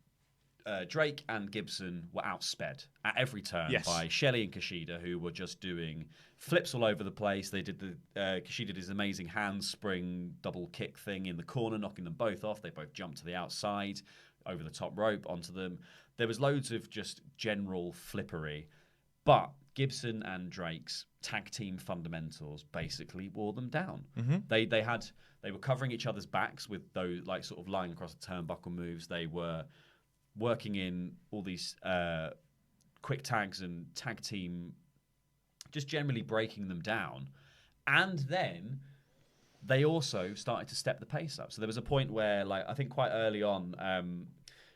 Drake and Gibson were outsped at every turn by Shelley and Kushida, who were just doing flips all over the place. They did Kushida did his amazing handspring double kick thing in the corner, knocking them both off. They both jumped to the outside, over the top rope onto them. There was loads of just general flippery, but Gibson and Drake's tag team fundamentals basically wore them down. They were covering each other's backs with those like sort of lying across the turnbuckle moves. They were working in all these quick tags and tag team, just generally breaking them down. And then they also started to step the pace up. So there was a point where, like, I think quite early on,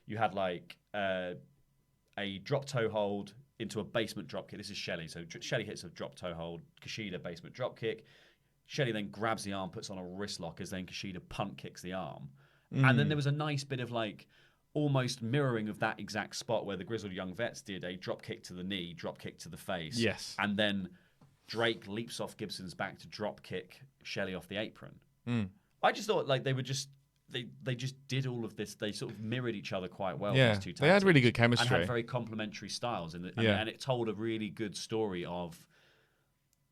you had like a drop toe hold into a basement drop kick. This is Shelley. So Shelley hits a drop toe hold, Kushida basement drop kick. Shelley then grabs the arm, puts on a wrist lock, as then Kushida punt kicks the arm. And then there was a nice bit of like almost mirroring of that exact spot where the Grizzled Young Vets did a drop kick to the knee, drop kick to the face. Yes. And then Drake leaps off Gibson's back to drop kick Shelley off the apron. I just thought like they were just they just did all of this. They sort of mirrored each other quite well. Yeah, these two they had really good chemistry and had very complementary styles, and it told a really good story of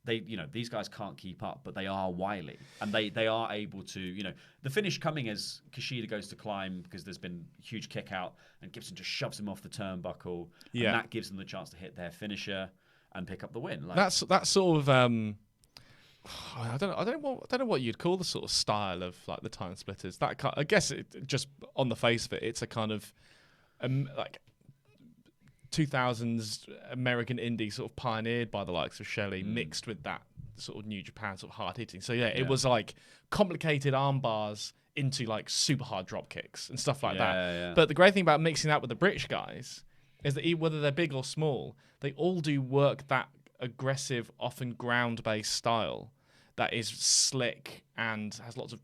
these guys can't keep up, but they are wily, and they are able to, the finish coming as Kushida goes to climb because there's been a huge kick out, and Gibson just shoves him off the turnbuckle, and that gives them the chance to hit their finisher and pick up the win. Like, that's sort of I don't know what you'd call the sort of style of like the Time Splitters. I guess just on the face of it, it's a kind of like 2000s American indie sort of pioneered by the likes of Shelley, mixed with that sort of New Japan sort of hard hitting. So it was like complicated arm bars into like super hard drop kicks and stuff like that. Yeah. But the great thing about mixing that with the British guys is that whether they're big or small, they all do work that aggressive, often ground-based style that is slick and has lots of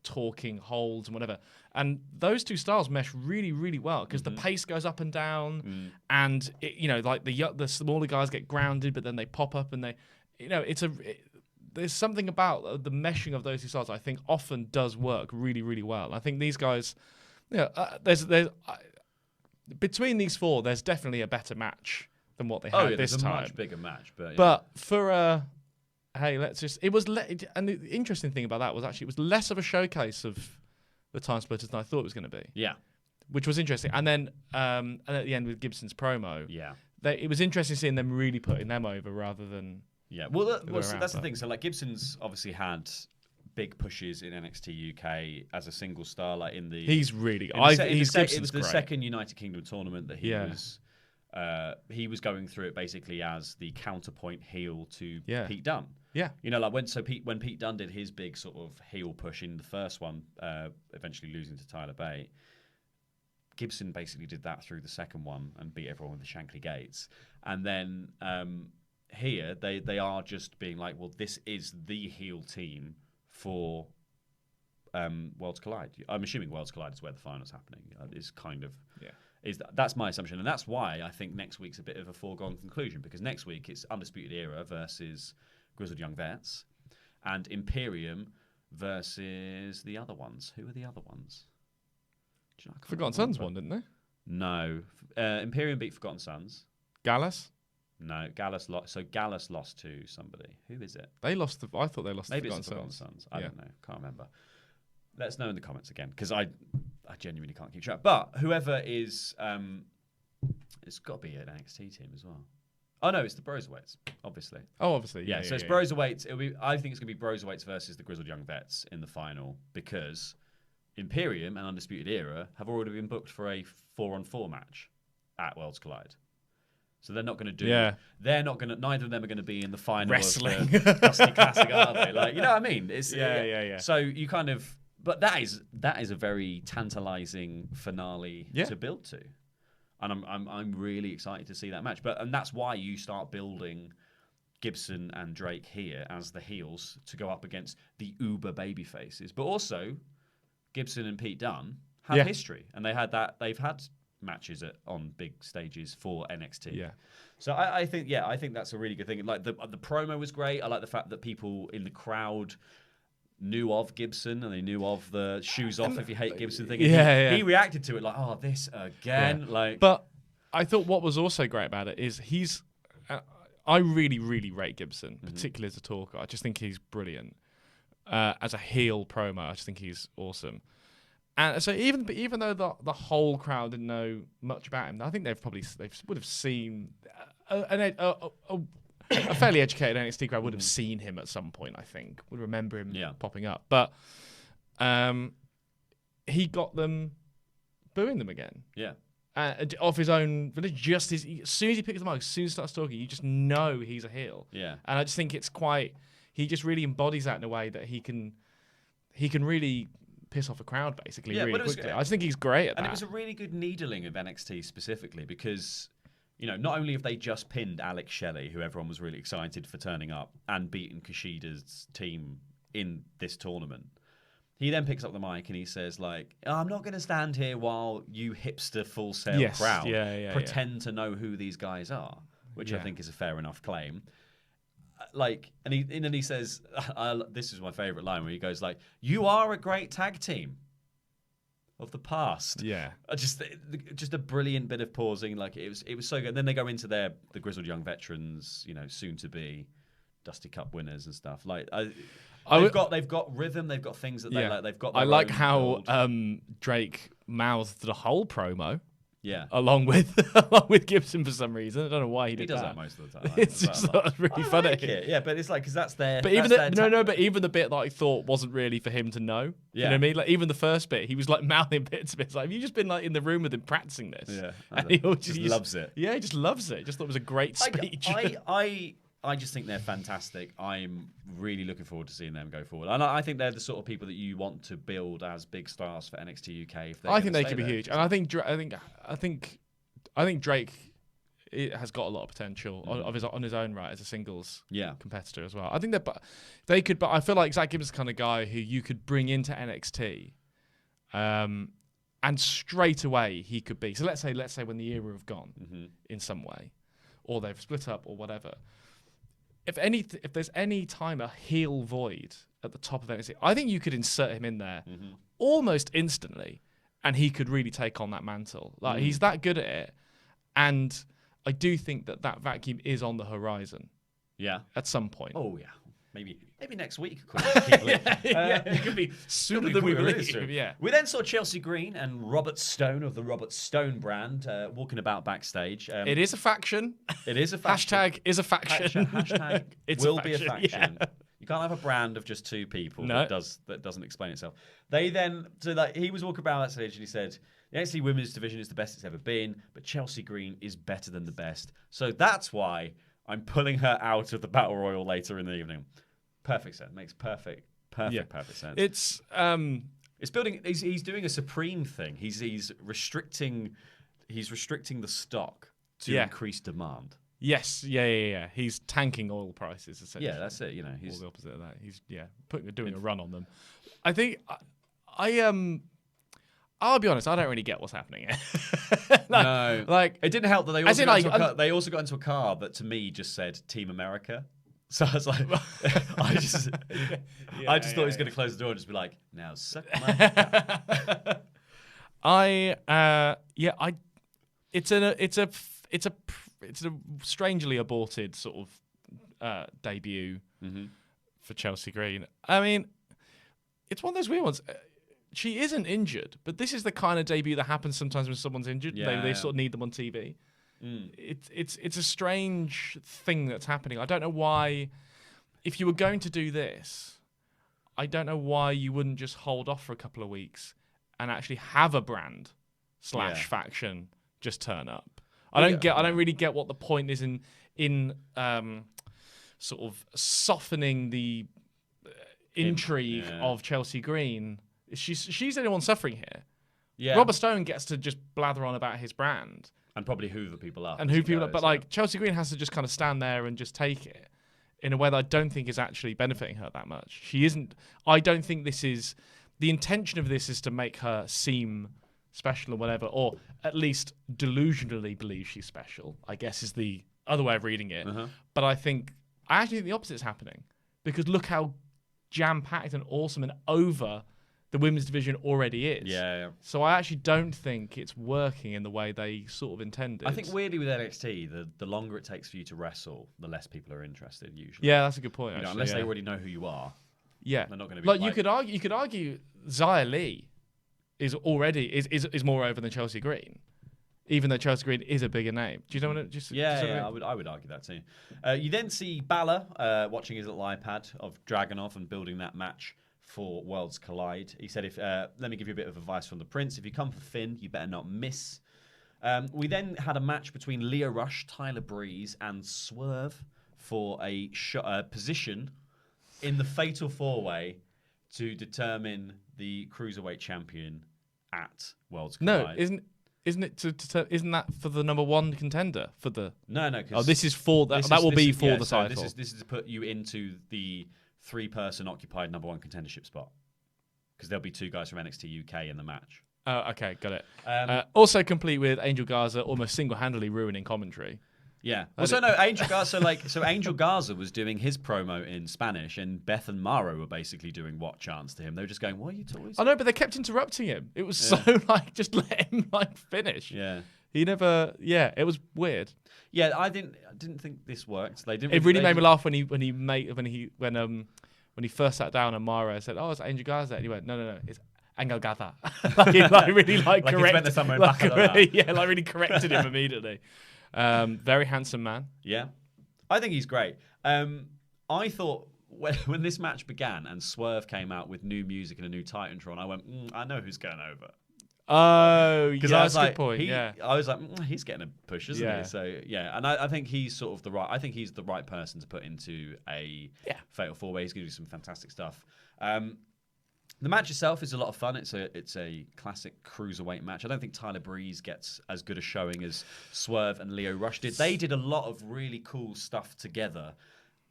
talking holds and whatever. And those two styles mesh really, really well because the pace goes up and down, and like the smaller guys get grounded, but then they pop up and there's something about the meshing of those two styles I think often does work really, really well. I think these guys, there's between these four, there's definitely a better match than what they had this time. A much bigger match, but for hey, and the interesting thing about that was actually it was less of a showcase of the Time Splitters than I thought it was going to be. Yeah, which was interesting. And then and at the end with Gibson's promo, it was interesting seeing them really putting them over rather than that's the thing. So like Gibson's obviously had big pushes in NXT UK as a single star. Like he's really. It was the second United Kingdom tournament that he was. He was going through it basically as the counterpoint heel to Pete Dunne. Yeah, like when Pete Dunne did his big sort of heel push in the first one, eventually losing to Tyler Bate. Gibson basically did that through the second one and beat everyone with the Shankly Gates. And then here they are just being like, well, this is the heel team for Worlds Collide. I'm assuming Worlds Collide is where the final's happening. Is kind of that's my assumption, and that's why I think next week's a bit of a foregone conclusion, because next week it's Undisputed Era versus Grizzled Young Vets, and Imperium versus the other ones. Who are the other ones? Forgotten Sons won, didn't they? No, Imperium beat Forgotten Sons. Gallus? No, Gallus lost. So Gallus lost to somebody. Who is it? They lost. I thought they lost. Maybe to it's the Forgotten Sons. I don't know. Can't remember. Let us know in the comments again, because I genuinely can't keep track. But whoever is, it's got to be an NXT team as well. Oh no, it's the Broserweights, obviously. Oh, obviously, yeah. So it's Broserweights. I think it's going to be Broserweights versus the Grizzled Young Vets in the final, because Imperium and Undisputed Era have already been booked for a 4-on-4 match at Worlds Collide. So they're not going to do. Yeah. They're not going to. Neither of them are going to be in the final wrestling of the Dusty Classic, are they? Like, you know what I mean? It's yeah. So you kind of. But that is a very tantalizing finale to build to, and I'm really excited to see that match. And that's why you start building Gibson and Drake here as the heels to go up against the uber baby faces. But also, Gibson and Pete Dunne have history, and they've had matches on big stages for NXT. Yeah. So I think that's a really good thing. Like the promo was great. I like the fact that people in the crowd knew of Gibson, and they knew of the shoes off if you hate Gibson thing. And he reacted to it like, oh, this again. Yeah. Like, but I thought what was also great about it is I really, really rate Gibson, particularly as a talker. I just think he's brilliant. As a heel promo, I just think he's awesome. And so even though the whole crowd didn't know much about him, I think they would have seen a fairly educated NXT crowd would have seen him at some point. I think would remember him popping up, but he got them booing them again. Yeah, off his own. Just as soon as he picks them up, as soon as he starts talking, you just know he's a heel. Yeah, and I just think it's quite. He just really embodies that in a way that he can really piss off a crowd basically really quickly. I just think he's great at that. And it was a really good needling of NXT specifically because, not only have they just pinned Alex Shelley, who everyone was really excited for turning up, and beaten Kushida's team in this tournament, he then picks up the mic and he says, like, I'm not going to stand here while you hipster full sale crowd pretend to know who these guys are, which I think is a fair enough claim. And then he says, this is my favorite line where he goes like, "You are a great tag team of the past." Yeah, just a brilliant bit of pausing. Like it was so good. And then they go into the Grizzled Young Veterans, soon to be Dusty Cup winners and stuff. Like they've got rhythm. They've got things that they like. They've got. I like own how build. Drake mouthed the whole promo. Yeah, along with Gibson for some reason. I don't know why he did that. He does that most of the time. It's just really funny. Like it. Yeah, but it's like because that's their. But but even the bit that I thought wasn't really for him to know. Yeah. You know what I mean? Like even the first bit, he was like mouthing bits of it. It's like, have you just been like in the room with him practicing this? Yeah, and he just loves it. Yeah, he just loves it. Just thought it was a great speech. I just think they're fantastic. I'm really looking forward to seeing them go forward, and I think they're the sort of people that you want to build as big stars for NXT UK. I think they could be huge, and I think Drake has got a lot of potential on his own right as a singles competitor as well. I think they could, but I feel like Zach Gibbons' the kind of guy who you could bring into NXT, and straight away he could be. So let's say when the era have gone in some way, or they've split up or whatever. If there's any time a heel void at the top of NXT, I think you could insert him in there almost instantly, and he could really take on that mantle. Like he's that good at it, and I do think that vacuum is on the horizon. Yeah, at some point. Oh yeah, maybe next week. It could be sooner than we believe. Yeah. We then saw Chelsea Green and Robert Stone of the Robert Stone brand walking about backstage. It is a faction. It is a faction. Hashtag is a faction. Hashtag will be a faction. Yeah. You can't have a brand of just two people that doesn't explain itself. They then he was walking about that stage and he said, the NXT Women's Division is the best it's ever been, but Chelsea Green is better than the best. So that's why I'm pulling her out of the Battle Royal later in the evening. Perfect sense. Makes perfect sense. It's building. He's doing a supreme thing. He's restricting the stock to increase demand. Yes, yeah. He's tanking oil prices essentially. Yeah, that's it. You know, he's the opposite of that. He's doing a run on them. I think I'll be honest, I don't really get what's happening here. No. Like it didn't help that they also got into a car that to me just said Team America. So I was like, I just thought he was going to close the door and just be like, now suck my it's a strangely aborted sort of debut for Chelsea Green. I mean, it's one of those weird ones. She isn't injured, but this is the kind of debut that happens sometimes when someone's injured. They sort of need them on TV. It's a strange thing that's happening. I don't know why. If you were going to do this, I don't know why you wouldn't just hold off for a couple of weeks and actually have a brand / faction just turn up. I don't really get what the point is in sort of softening the intrigue of Chelsea Green. She's the one suffering here. Yeah. Robert Stone gets to just blather on about his brand. And probably hoover people up. But like Chelsea Green has to just kind of stand there and just take it in a way that I don't think is actually benefiting her that much. She isn't. I don't think this is the intention of this is to make her seem special or whatever, or at least delusionally believe she's special, I guess is the other way of reading it. But I actually think the opposite is happening, because look how jam-packed and awesome and over the women's division already is. Yeah. So I actually don't think it's working in the way they sort of intended. I think weirdly with NXT, the longer it takes for you to wrestle, the less people are interested usually. Yeah, that's a good point. Unless they already know who you are. Yeah. They're not going to be like you could argue Xia Li is already is more over than Chelsea Green, even though Chelsea Green is a bigger name. Do you know what? I would argue that too. You then see Balor watching his little iPad of Dragunov and building that match for Worlds Collide. He said, let me give you a bit of advice from the Prince. If you come for Finn, you better not miss. We then had a match between Lio Rush, Tyler Breeze, and Swerve for a position in the Fatal 4-Way to determine the Cruiserweight champion at Worlds Collide. No, isn't it? Isn't that for the number one contender for the? No. This is for that. That will be for the title. This is to put you into the 3-person occupied number one contendership spot, because there'll be 2 guys from NXT UK in the match. Oh, okay, got it. Also complete with Angel Garza almost single-handedly ruining commentary. Yeah. Angel Garza. So Angel Garza was doing his promo in Spanish, and Beth and Maro were basically doing what chants to him. They were just going, "What are you talking?" I know, but they kept interrupting him. It was so just let him finish. Yeah. He never. Yeah, it was weird. Yeah, I didn't think this worked. They didn't. It really made me laugh when he first sat down and Mara said, "Oh, it's Angel Gaza," and he went, "No, it's Angel Gaza." He really corrected. Really corrected him immediately. Very handsome man. Yeah, I think he's great. I thought when this match began and Swerve came out with new music and a new Titantron, I went, I know who's going over. Oh, yeah, that's a good point. I was like, he's getting a push, isn't he? So yeah, and I think he's sort of I think he's the right person to put into a Fatal 4-Way. He's going to do some fantastic stuff. The match itself is a lot of fun. It's a classic cruiserweight match. I don't think Tyler Breeze gets as good a showing as Swerve and Lio Rush did. They did a lot of really cool stuff together,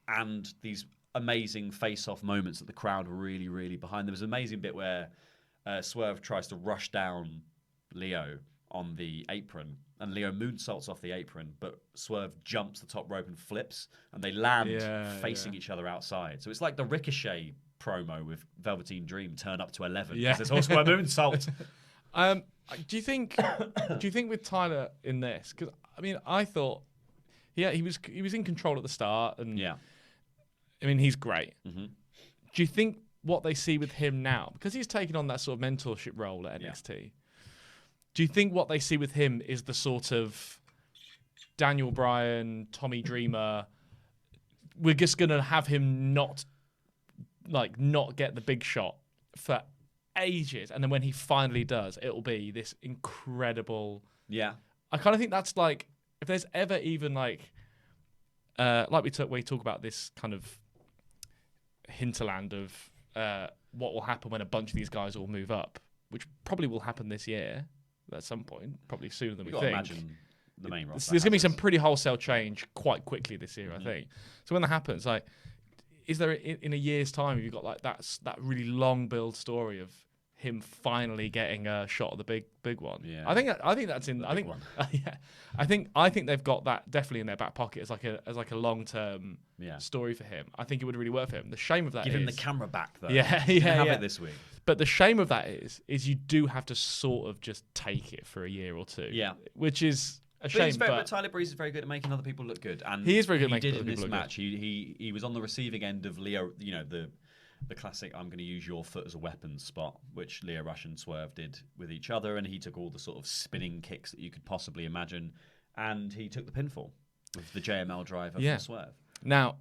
and these amazing face-off moments that the crowd were really, really behind. There was an amazing bit where Swerve tries to rush down Leo on the apron, and Leo moonsaults off the apron, but Swerve jumps the top rope and flips, and they land facing each other outside. So it's like the Ricochet promo with Velveteen Dream turn up to 11 because there's also a moonsault. Do you think with Tyler in this? Because I mean, I thought, he was in control at the start, and I mean, he's great. Mm-hmm. Do you think what they see with him now, because he's taken on that sort of mentorship role at NXT, do you think what they see with him is the sort of Daniel Bryan, Tommy Dreamer, we're just going to have him not get the big shot for ages, and then when he finally does, it'll be this incredible... Yeah. I kind of think that's like, if there's ever even like we talk about this kind of hinterland of what will happen when a bunch of these guys all move up, which probably will happen this year at some point, probably sooner than we think. Imagine the main roster. There's going to be some pretty wholesale change quite quickly this year, I think. So when that happens, like, is there in a year's time, have you got like that really long build story of him finally getting a shot at the big one? Yeah, I think that's in. I think I think they've got that definitely in their back pocket as like a long term story for him. I think it would really work for him. The shame of that give is him the camera back though. Have it this week. But the shame of that is you do have to sort of just take it for a year or two. Yeah, which is a shame. But Tyler Breeze is very good at making other people look good, and he is very good at making other people look good. He did in this match. He was on the receiving end of Leo. You know, the classic "I'm going to use your foot as a weapon" spot, which Lio Rush and Swerve did with each other, and he took all the sort of spinning kicks that you could possibly imagine, and he took the pinfall with the JML driver from Swerve. Now,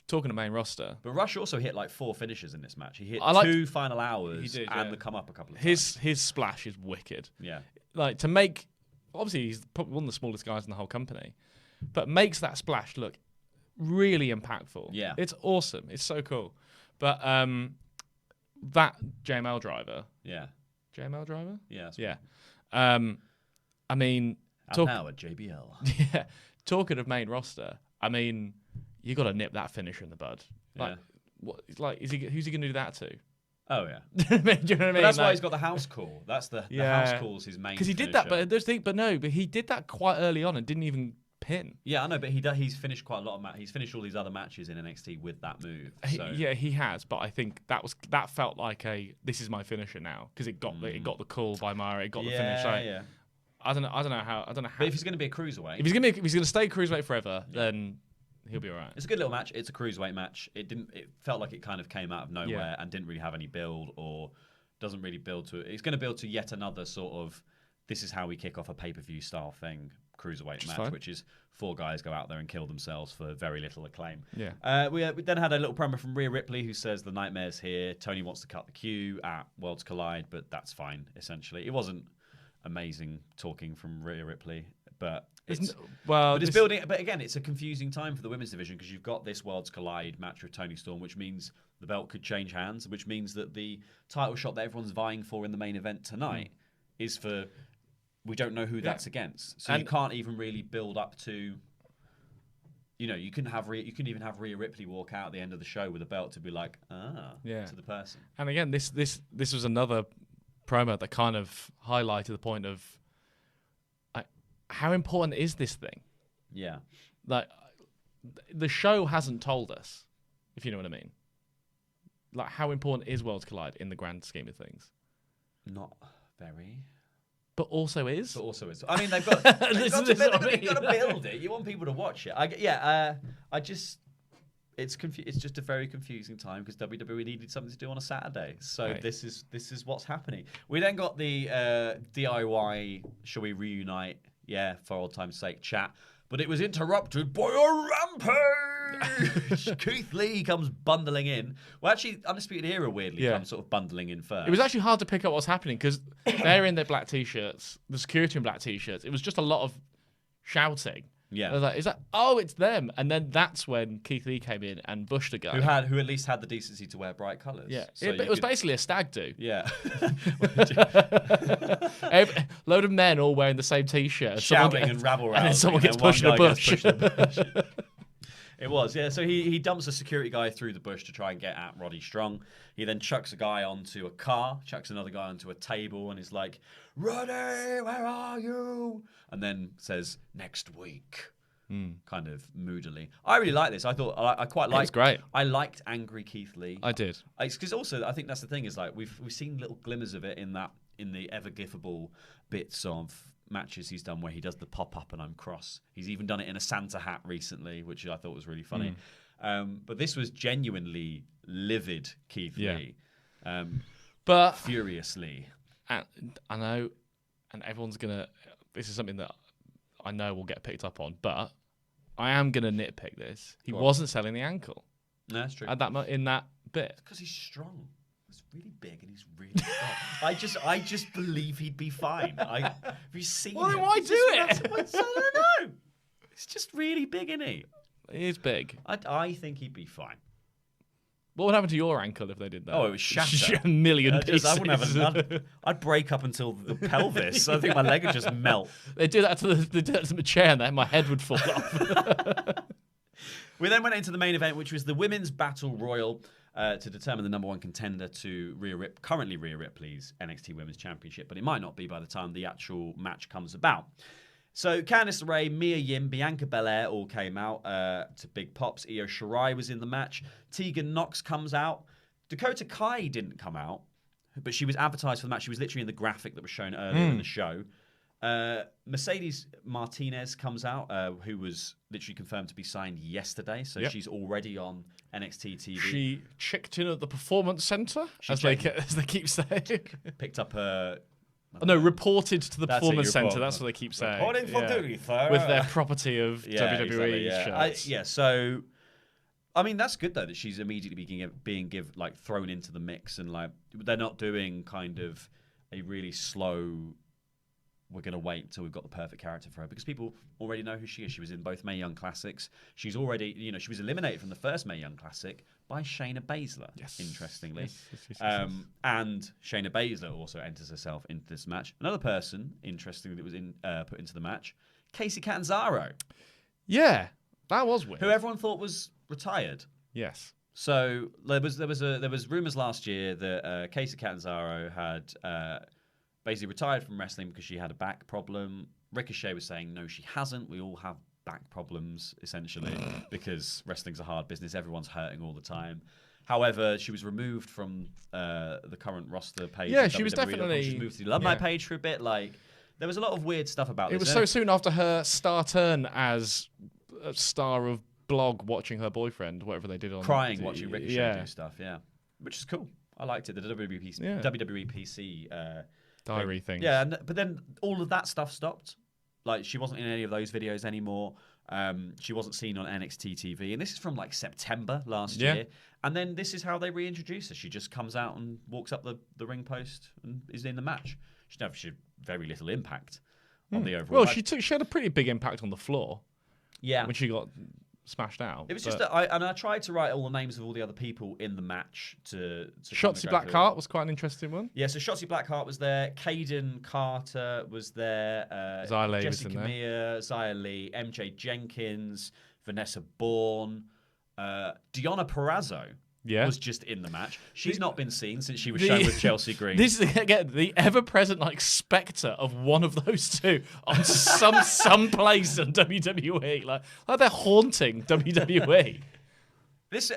talking to main roster, but Rush also hit like 4 finishes in this match. He hit 2 final hours and the come up a couple of times. His splash is wicked. Yeah, like to make. Obviously, he's probably one of the smallest guys in the whole company, but makes that splash look really impactful. Yeah, it's awesome. It's so cool. But that JML driver. Yeah. JML driver? Yeah. I mean... now at JBL. Yeah. Talking of main roster, I mean, you got to nip that finisher in the bud. Like, who's he going to do that to? Oh, yeah. Do you know what I mean? But that's why he's got the house call. That's the house call's his main because he did that, but he did that quite early on and didn't even... pin. Yeah, I know, but he's finished quite a lot of matches. He's finished all these other matches in NXT with that move. So. He has, but I think that felt like this is my finisher now because it got the call by Mara, it got the finish. Like, I don't know how. But if he's going to be a cruiserweight, if he's going to stay cruiserweight forever, then he'll be all right. It's a good little match. It's a cruiserweight match. It felt like it kind of came out of nowhere and didn't really have any build or doesn't really build to it. It's going to build to yet another sort of this is how we kick off a pay-per-view style thing. Cruiserweight match, which is 4 guys go out there and kill themselves for very little acclaim. Yeah. We then had a little promo from Rhea Ripley who says the Nightmare's here. Tony wants to cut the queue at Worlds Collide, but that's fine. Essentially, it wasn't amazing talking from Rhea Ripley, but it's building. But again, it's a confusing time for the women's division because you've got this Worlds Collide match with Toni Storm, which means the belt could change hands, which means that the title shot that everyone's vying for in the main event tonight is for. We don't know who that's against, so you can't even really build up to. You know, you couldn't even have Rhea Ripley walk out at the end of the show with a belt to be like, to the person. And again, this was another promo that kind of highlighted the point of how important is this thing? Yeah, like the show hasn't told us, if you know what I mean. Like how important is Worlds Collide in the grand scheme of things? Not very. but also is. But also is. I mean, they've got to build it. You want people to watch it. It's just a very confusing time because WWE needed something to do on a Saturday. So this is what's happening. We then got the DIY, shall we reunite? Yeah, for old time's sake, chat. But it was interrupted by a rampage. Keith Lee comes bundling in. Well, actually, Undisputed Era weirdly comes sort of bundling in first. It was actually hard to pick up what's happening because they're in their black t-shirts, the security in black t-shirts. It was just a lot of shouting. Yeah. I was like, is that? Oh, it's them. And then that's when Keith Lee came in and bushed a guy who at least had the decency to wear bright colours. Yeah, so it was basically a stag do. Yeah. Load of men all wearing the same t-shirt, shouting and rabble rousing, and then someone gets pushed in a bush. It was, yeah. So he dumps a security guy through the bush to try and get at Roddy Strong. He then chucks a guy onto a car, chucks another guy onto a table, and is like, "Roddy, where are you?" And then says, "Next week." Kind of moodily. I really like this. I thought I quite liked. It's great. I liked angry Keith Lee. I did. Because also I think that's the thing is like we've seen little glimmers of it in the ever gifable bits of matches he's done where he does the pop up and I'm cross. He's even done it in a Santa hat recently, which I thought was really funny. But this was genuinely livid Keith Lee, but furiously. I know, and everyone's gonna. This is something that I know will get picked up on, but I am gonna nitpick this. He wasn't selling the ankle. No, that's true. At that in that bit because he's strong. He's really big and he's really strong. I just believe he'd be fine. Have you seen him? Then why do it? I don't know. It's just really big, isn't he? He is big. I think he'd be fine. What would happen to your ankle if they did that? Oh, it was shattered. A million pieces. I wouldn't have I'd break up until the pelvis. I think my leg would just melt. They do that to the chair and then my head would fall off. We then went into the main event, which was the Women's Battle Royal to determine the number one contender to currently Rhea Ripley's NXT Women's Championship, but it might not be by the time the actual match comes about. So Candice LeRae, Mia Yim, Bianca Belair all came out to big pops. Io Shirai was in the match. Tegan Nox comes out. Dakota Kai didn't come out, but she was advertised for the match. She was literally in the graphic that was shown earlier in the show. Mercedes Martinez comes out, who was literally confirmed to be signed yesterday. So she's already on NXT TV. She checked in at the Performance Center, as they keep saying. Picked up her... reported to the Performance Center. That's what they keep saying. Reporting for duty, sir. With their property of WWE shirts. So, I mean, that's good, though, that she's immediately being thrown into the mix. And, they're not doing kind of a really slow... We're going to wait until we've got the perfect character for her because people already know who she is. She was in both Mae Young Classics. She's already, she was eliminated from the first Mae Young Classic by Shayna Baszler, interestingly. Yes. And Shayna Baszler also enters herself into this match. Another person, interestingly, that was put into the match, Kacy Catanzaro. Yeah, that was weird. Who everyone thought was retired. Yes. So there was rumors last year that Kacy Catanzaro had... basically retired from wrestling because she had a back problem. Ricochet was saying, no, she hasn't. We all have back problems, essentially, because wrestling's a hard business. Everyone's hurting all the time. However, she was removed from the current roster page. Yeah, she was definitely... She moved to the alumni page for a bit. There was a lot of weird stuff about this. It was so soon after her star turn as a star of blog watching her boyfriend, whatever they did on... Crying, watching Ricochet do stuff, which is cool. I liked it. The WWE PC... diary thing. Yeah, but then all of that stuff stopped. She wasn't in any of those videos anymore. She wasn't seen on NXT TV. And this is from September last year. And then this is how they reintroduce her. She just comes out and walks up the ring post and is in the match. She had very little impact on the overall. Well, she had a pretty big impact on the floor. Yeah. When she got smashed out. It was just that I tried to write all the names of all the other people in the match to Shotzi Blackheart was quite an interesting one. Yeah, so Shotzi Blackheart was there, Kaden Carter was there, Jessica Mia, Xia Li, MJ Jenkins, Vanessa Bourne, Deonna Purrazzo was just in the match. She's not been seen since she was shown with Chelsea Green. This is again the ever-present spectre of one of those two on some place in WWE. Like they're haunting WWE. This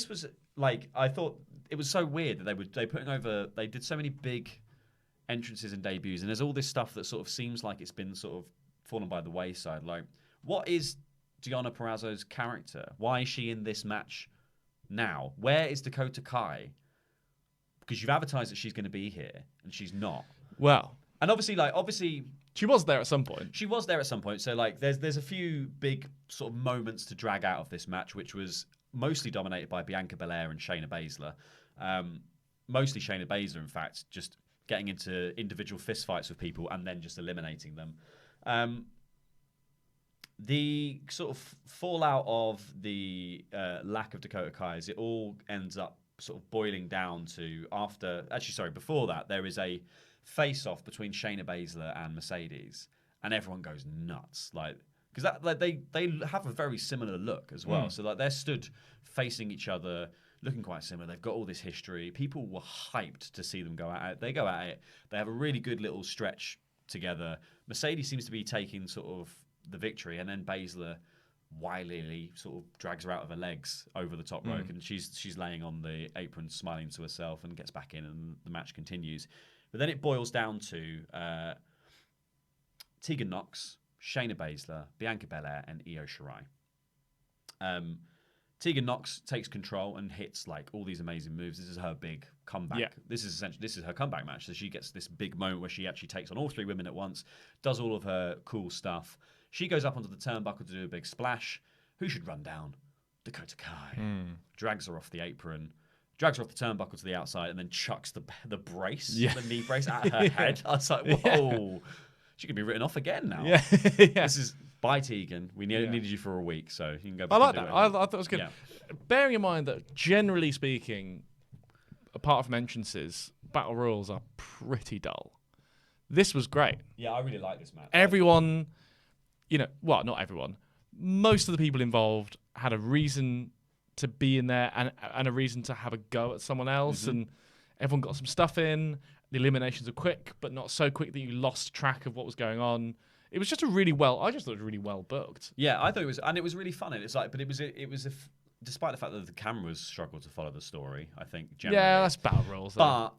was I thought it was so weird that they did so many big entrances and debuts, and there's all this stuff that sort of seems like it's been sort of fallen by the wayside. Like, what is Deonna Purrazzo's character? Why is she in this match now? Where is Dakota Kai? Because you've advertised that she's going to be here, and she's not. Well, and obviously she was there at some point. She was there at some point. So like, there's a few big sort of moments to drag out of this match, which was mostly dominated by Bianca Belair and Shayna Baszler. Mostly Shayna Baszler, in fact, just getting into individual fistfights with people and then just eliminating them. The sort of fallout of the lack of Dakota Kai is it all ends up sort of boiling down to before that, there is a face-off between Shayna Baszler and Mercedes, and everyone goes nuts, like, because that, like, they have a very similar look as well. So like, they're stood facing each other, looking quite similar. They've got all this history. People were hyped to see them go at it. They go at it. They have a really good little stretch together. Mercedes seems to be taking sort of the victory, and then Baszler wilily sort of drags her out of her legs over the top rope, and she's laying on the apron smiling to herself, and gets back in, and the match continues. But then it boils down to Tegan Nox, Shayna Baszler, Bianca Belair, and Io Shirai. Tegan Nox takes control and hits like all these amazing moves. This is her big comeback. Yeah. This is her comeback match. So she gets this big moment where she actually takes on all three women at once, does all of her cool stuff. She goes up onto the turnbuckle to do a big splash. Who should run down? Dakota Kai. Drags her off the apron, drags her off the turnbuckle to the outside, and then chucks the brace, the knee brace, at her head. I was like, whoa. She could be written off again now. Yeah. This is, bye, Tegan. We needed you for a week, so you can go back. I like that. I thought it was good. Yeah. Bearing in mind that, generally speaking, apart from entrances, battle royals are pretty dull. This was great. Yeah, I really like this match. Everyone, not everyone. Most of the people involved had a reason to be in there and a reason to have a go at someone else, and everyone got some stuff in. The eliminations are quick, but not so quick that you lost track of what was going on. It was just I just thought it was really well booked. Yeah, I thought it was, and it was really fun. And it's like, but it was despite the fact that the cameras struggled to follow the story, I think generally. Yeah, that's battle royals. But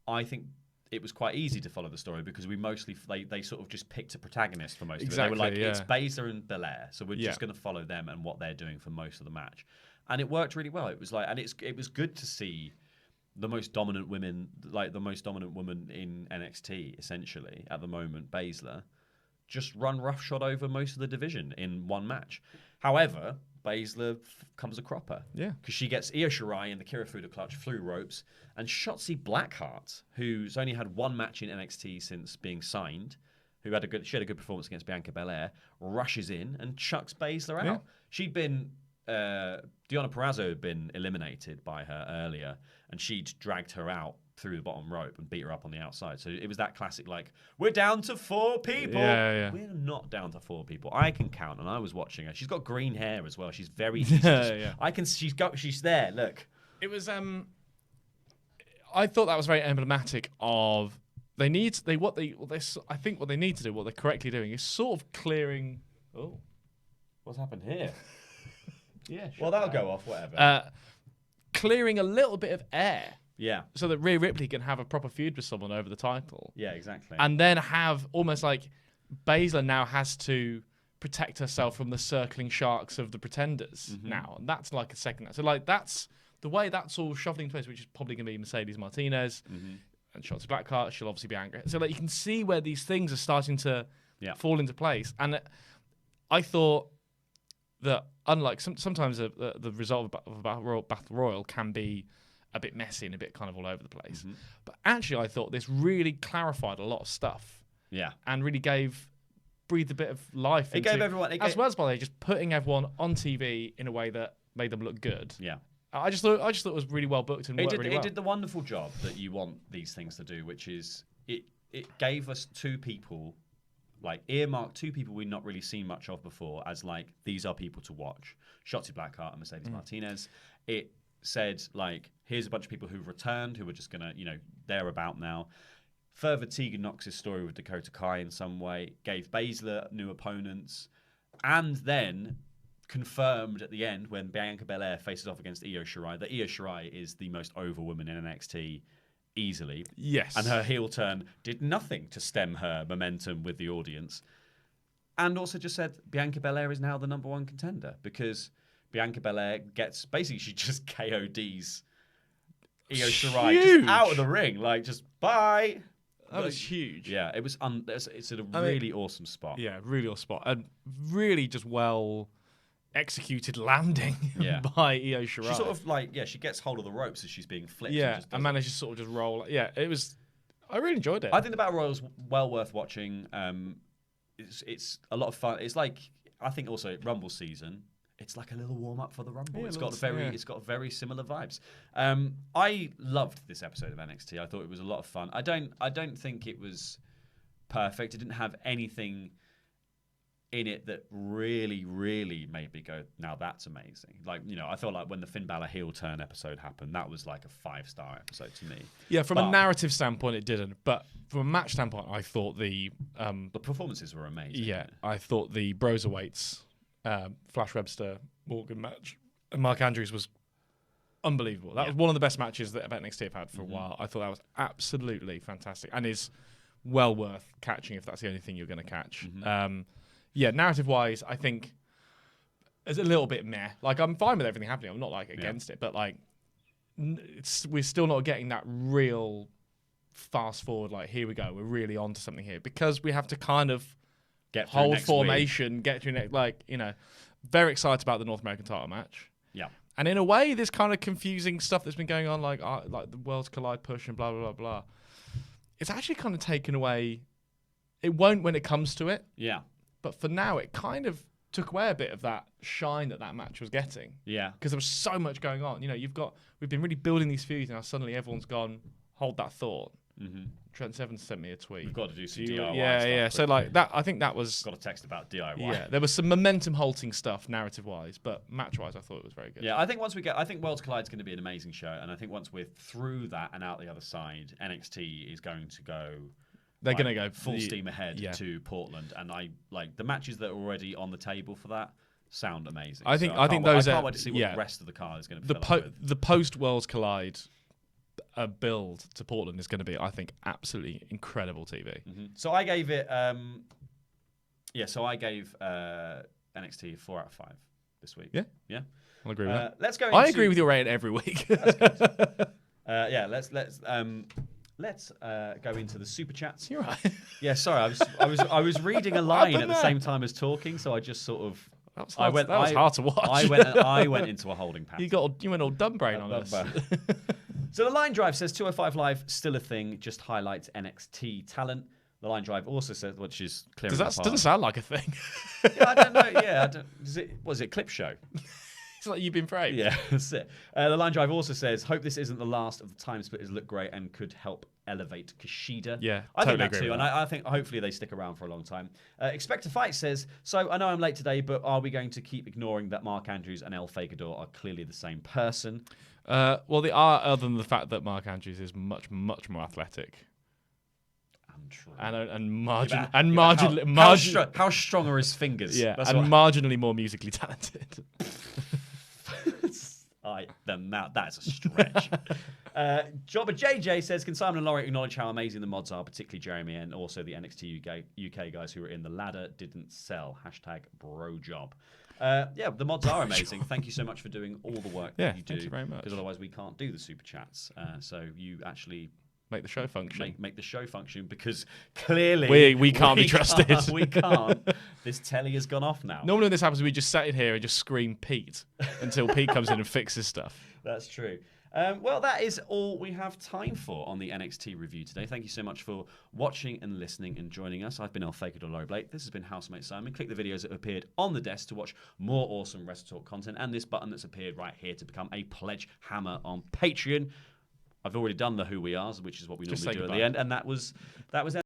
I think it was quite easy to follow the story because we mostly they sort of just picked a protagonist for most of it. They were like, it's Baszler and Belair, so we're just going to follow them and what they're doing for most of the match, and it worked really well. It was like, and it was good to see the most dominant woman in NXT, essentially, at the moment, Baszler, just run roughshod over most of the division in one match. However, Baszler comes a cropper. Yeah. Because she gets Io Shirai in the Kirifuda clutch through ropes, and Shotzi Blackheart, who's only had one match in NXT since being signed, she had a good performance against Bianca Belair, rushes in and chucks Baszler out. She'd been Deonna Purrazzo had been eliminated by her earlier, and she'd dragged her out through the bottom rope and beat her up on the outside. So it was that classic, like, we're down to 4 people. Yeah. We're not down to 4 people. I can count, and I was watching her. She's got green hair as well. She's very easy. She's there. Look, it was. I thought that was very emblematic of I think what they need to do, what they're correctly doing, is sort of clearing. Oh, what's happened here? Well, that'll go off. Whatever. Clearing a little bit of air. Yeah. So that Rhea Ripley can have a proper feud with someone over the title. Yeah, exactly. And then have almost like Baszler now has to protect herself from the circling sharks of the Pretenders now. And that's like a second. So like that's the way that's all shuffling into place, which is probably going to be Mercedes Martinez and Shotzi Blackheart. She'll obviously be angry. So like you can see where these things are starting to fall into place. And I thought that unlike sometimes the result of a battle royal can be a bit messy and a bit kind of all over the place. But actually, I thought this really clarified a lot of stuff. Yeah. And really breathed a bit of life into everyone... as well as, by the way, just putting everyone on TV in a way that made them look good. Yeah. I just thought it was really well booked and worked really well. It did the wonderful job that you want these things to do, which is it gave us 2 people, like earmarked 2 people we'd not really seen much of before as like, these are people to watch. Shotzi Blackheart and Mercedes Martinez. It said, like, here's a bunch of people who've returned, who are just going to, they're about now. Further Tegan Nox's story with Dakota Kai in some way, gave Baszler new opponents, and then confirmed at the end when Bianca Belair faces off against Io Shirai that Io Shirai is the most over woman in NXT easily. Yes. And her heel turn did nothing to stem her momentum with the audience. And also just said Bianca Belair is now the number 1 contender because Bianca Belair gets... Basically, she just KODs Io Shirai just out of the ring. Like, just bye. That was huge. Yeah, it was. It's a really awesome spot. Yeah, really awesome spot. And really just well executed landing by Io Shirai. She sort of like, she gets hold of the ropes as she's being flipped. And manages to sort of just roll. Yeah, it was... I really enjoyed it. I think the Battle Royal's well worth watching. It's a lot of fun. It's like, I think also Rumble season, it's like a little warm up for the Rumble. Yeah, it's got very similar vibes. I loved this episode of NXT. I thought it was a lot of fun. I don't think it was perfect. It didn't have anything in it that really, really made me go, now that's amazing. Like, I felt like when the Finn Balor heel turn episode happened, that was like a 5-star episode to me. Yeah, from a narrative standpoint, it didn't. But from a match standpoint, I thought the performances were amazing. Yeah, I thought the Broserweights, Flash Webster, Morgan match, and Mark Andrews was unbelievable. That was one of the best matches that NXT have had for a while. I thought that was absolutely fantastic and is well worth catching if that's the only thing you're going to catch. Narrative-wise, I think it's a little bit meh. Like, I'm fine with everything happening. I'm not, like, against it. But, like, we're still not getting that real fast-forward, like, here we go. We're really on to something here. Because we have to kind of hold formation, get through next... Like, very excited about the North American title match. Yeah. And in a way, this kind of confusing stuff that's been going on, like the Worlds Collide push and blah, blah, blah, blah. It's actually kind of taken away... It won't when it comes to it. Yeah. But for now, it kind of took away a bit of that shine that match was getting. Yeah. Because there was so much going on. We've been really building these feuds, and now suddenly everyone's gone, hold that thought. Mm-hmm. Trent Sevens sent me a tweet. We've got to do some DIY stuff. So, like, that, I think that was... Got a text about DIY. Yeah, there was some momentum-halting stuff, narrative-wise, but match-wise, I thought it was very good. Yeah, I think Worlds Collide is going to be an amazing show, and I think once we're through that and out the other side, NXT is going to go... They're going to go full steam ahead to Portland, and I like the matches that are already on the table for that sound amazing. I think those I are. can't wait to see what the rest of the card is going to be. The post Worlds Collide build to Portland is going to be, I think, absolutely incredible TV. Mm-hmm. So I gave it. NXT 4 out of 5 this week. Yeah. I'll agree with that. Let's go. I agree with your rating every week. That's good. Let's go into the super chats. You're right. Yeah, sorry, I was reading a line at the same time as talking, so I just sort of. That was hard to watch. I went into a holding pattern. You went all dumb brain on this. So the Line Drive says 205 Live still a thing, just highlights NXT talent. The Line Drive also says, which is clear. Doesn't sound like a thing. Yeah, I don't know. Yeah, was it Clip Show? It's like you've been framed. Yeah, that's it. The Line Drive also says, hope this isn't the last of the time splitters look great and could help elevate Kushida. Yeah, I totally think that too, and I think hopefully they stick around for a long time. Expect to Fight says, so I know I'm late today, but are we going to keep ignoring that Mark Andrews and El Fagador are clearly the same person? Well, they are, other than the fact that Mark Andrews is much, much more athletic. True. How strong are his fingers? Yeah, marginally more musically talented. That's a stretch. Jobber JJ says, can Simon and Laurie acknowledge how amazing the mods are, particularly Jeremy and also the NXT UK guys who were in the ladder didn't sell. #brojob. The mods are amazing. Thank you so much for doing all the work that you do. Thank you very much. Because otherwise we can't do the super chats. So you actually make the show function. Make the show function, because clearly we can't be trusted. We can't. This telly has gone off now. Normally when this happens, we just sat in here and just scream Pete until Pete comes in and fixes stuff. That's true. Well, that is all we have time for on the NXT review today. Thank you so much for watching and listening and joining us. I've been El Fakador Laurie Blake. This has been Housemate Simon. Click the videos that have appeared on the desk to watch more awesome WrestleTalk content, and this button that's appeared right here to become a pledge hammer on Patreon. I've already done the Who We Are, which is what we normally do at the end, and that was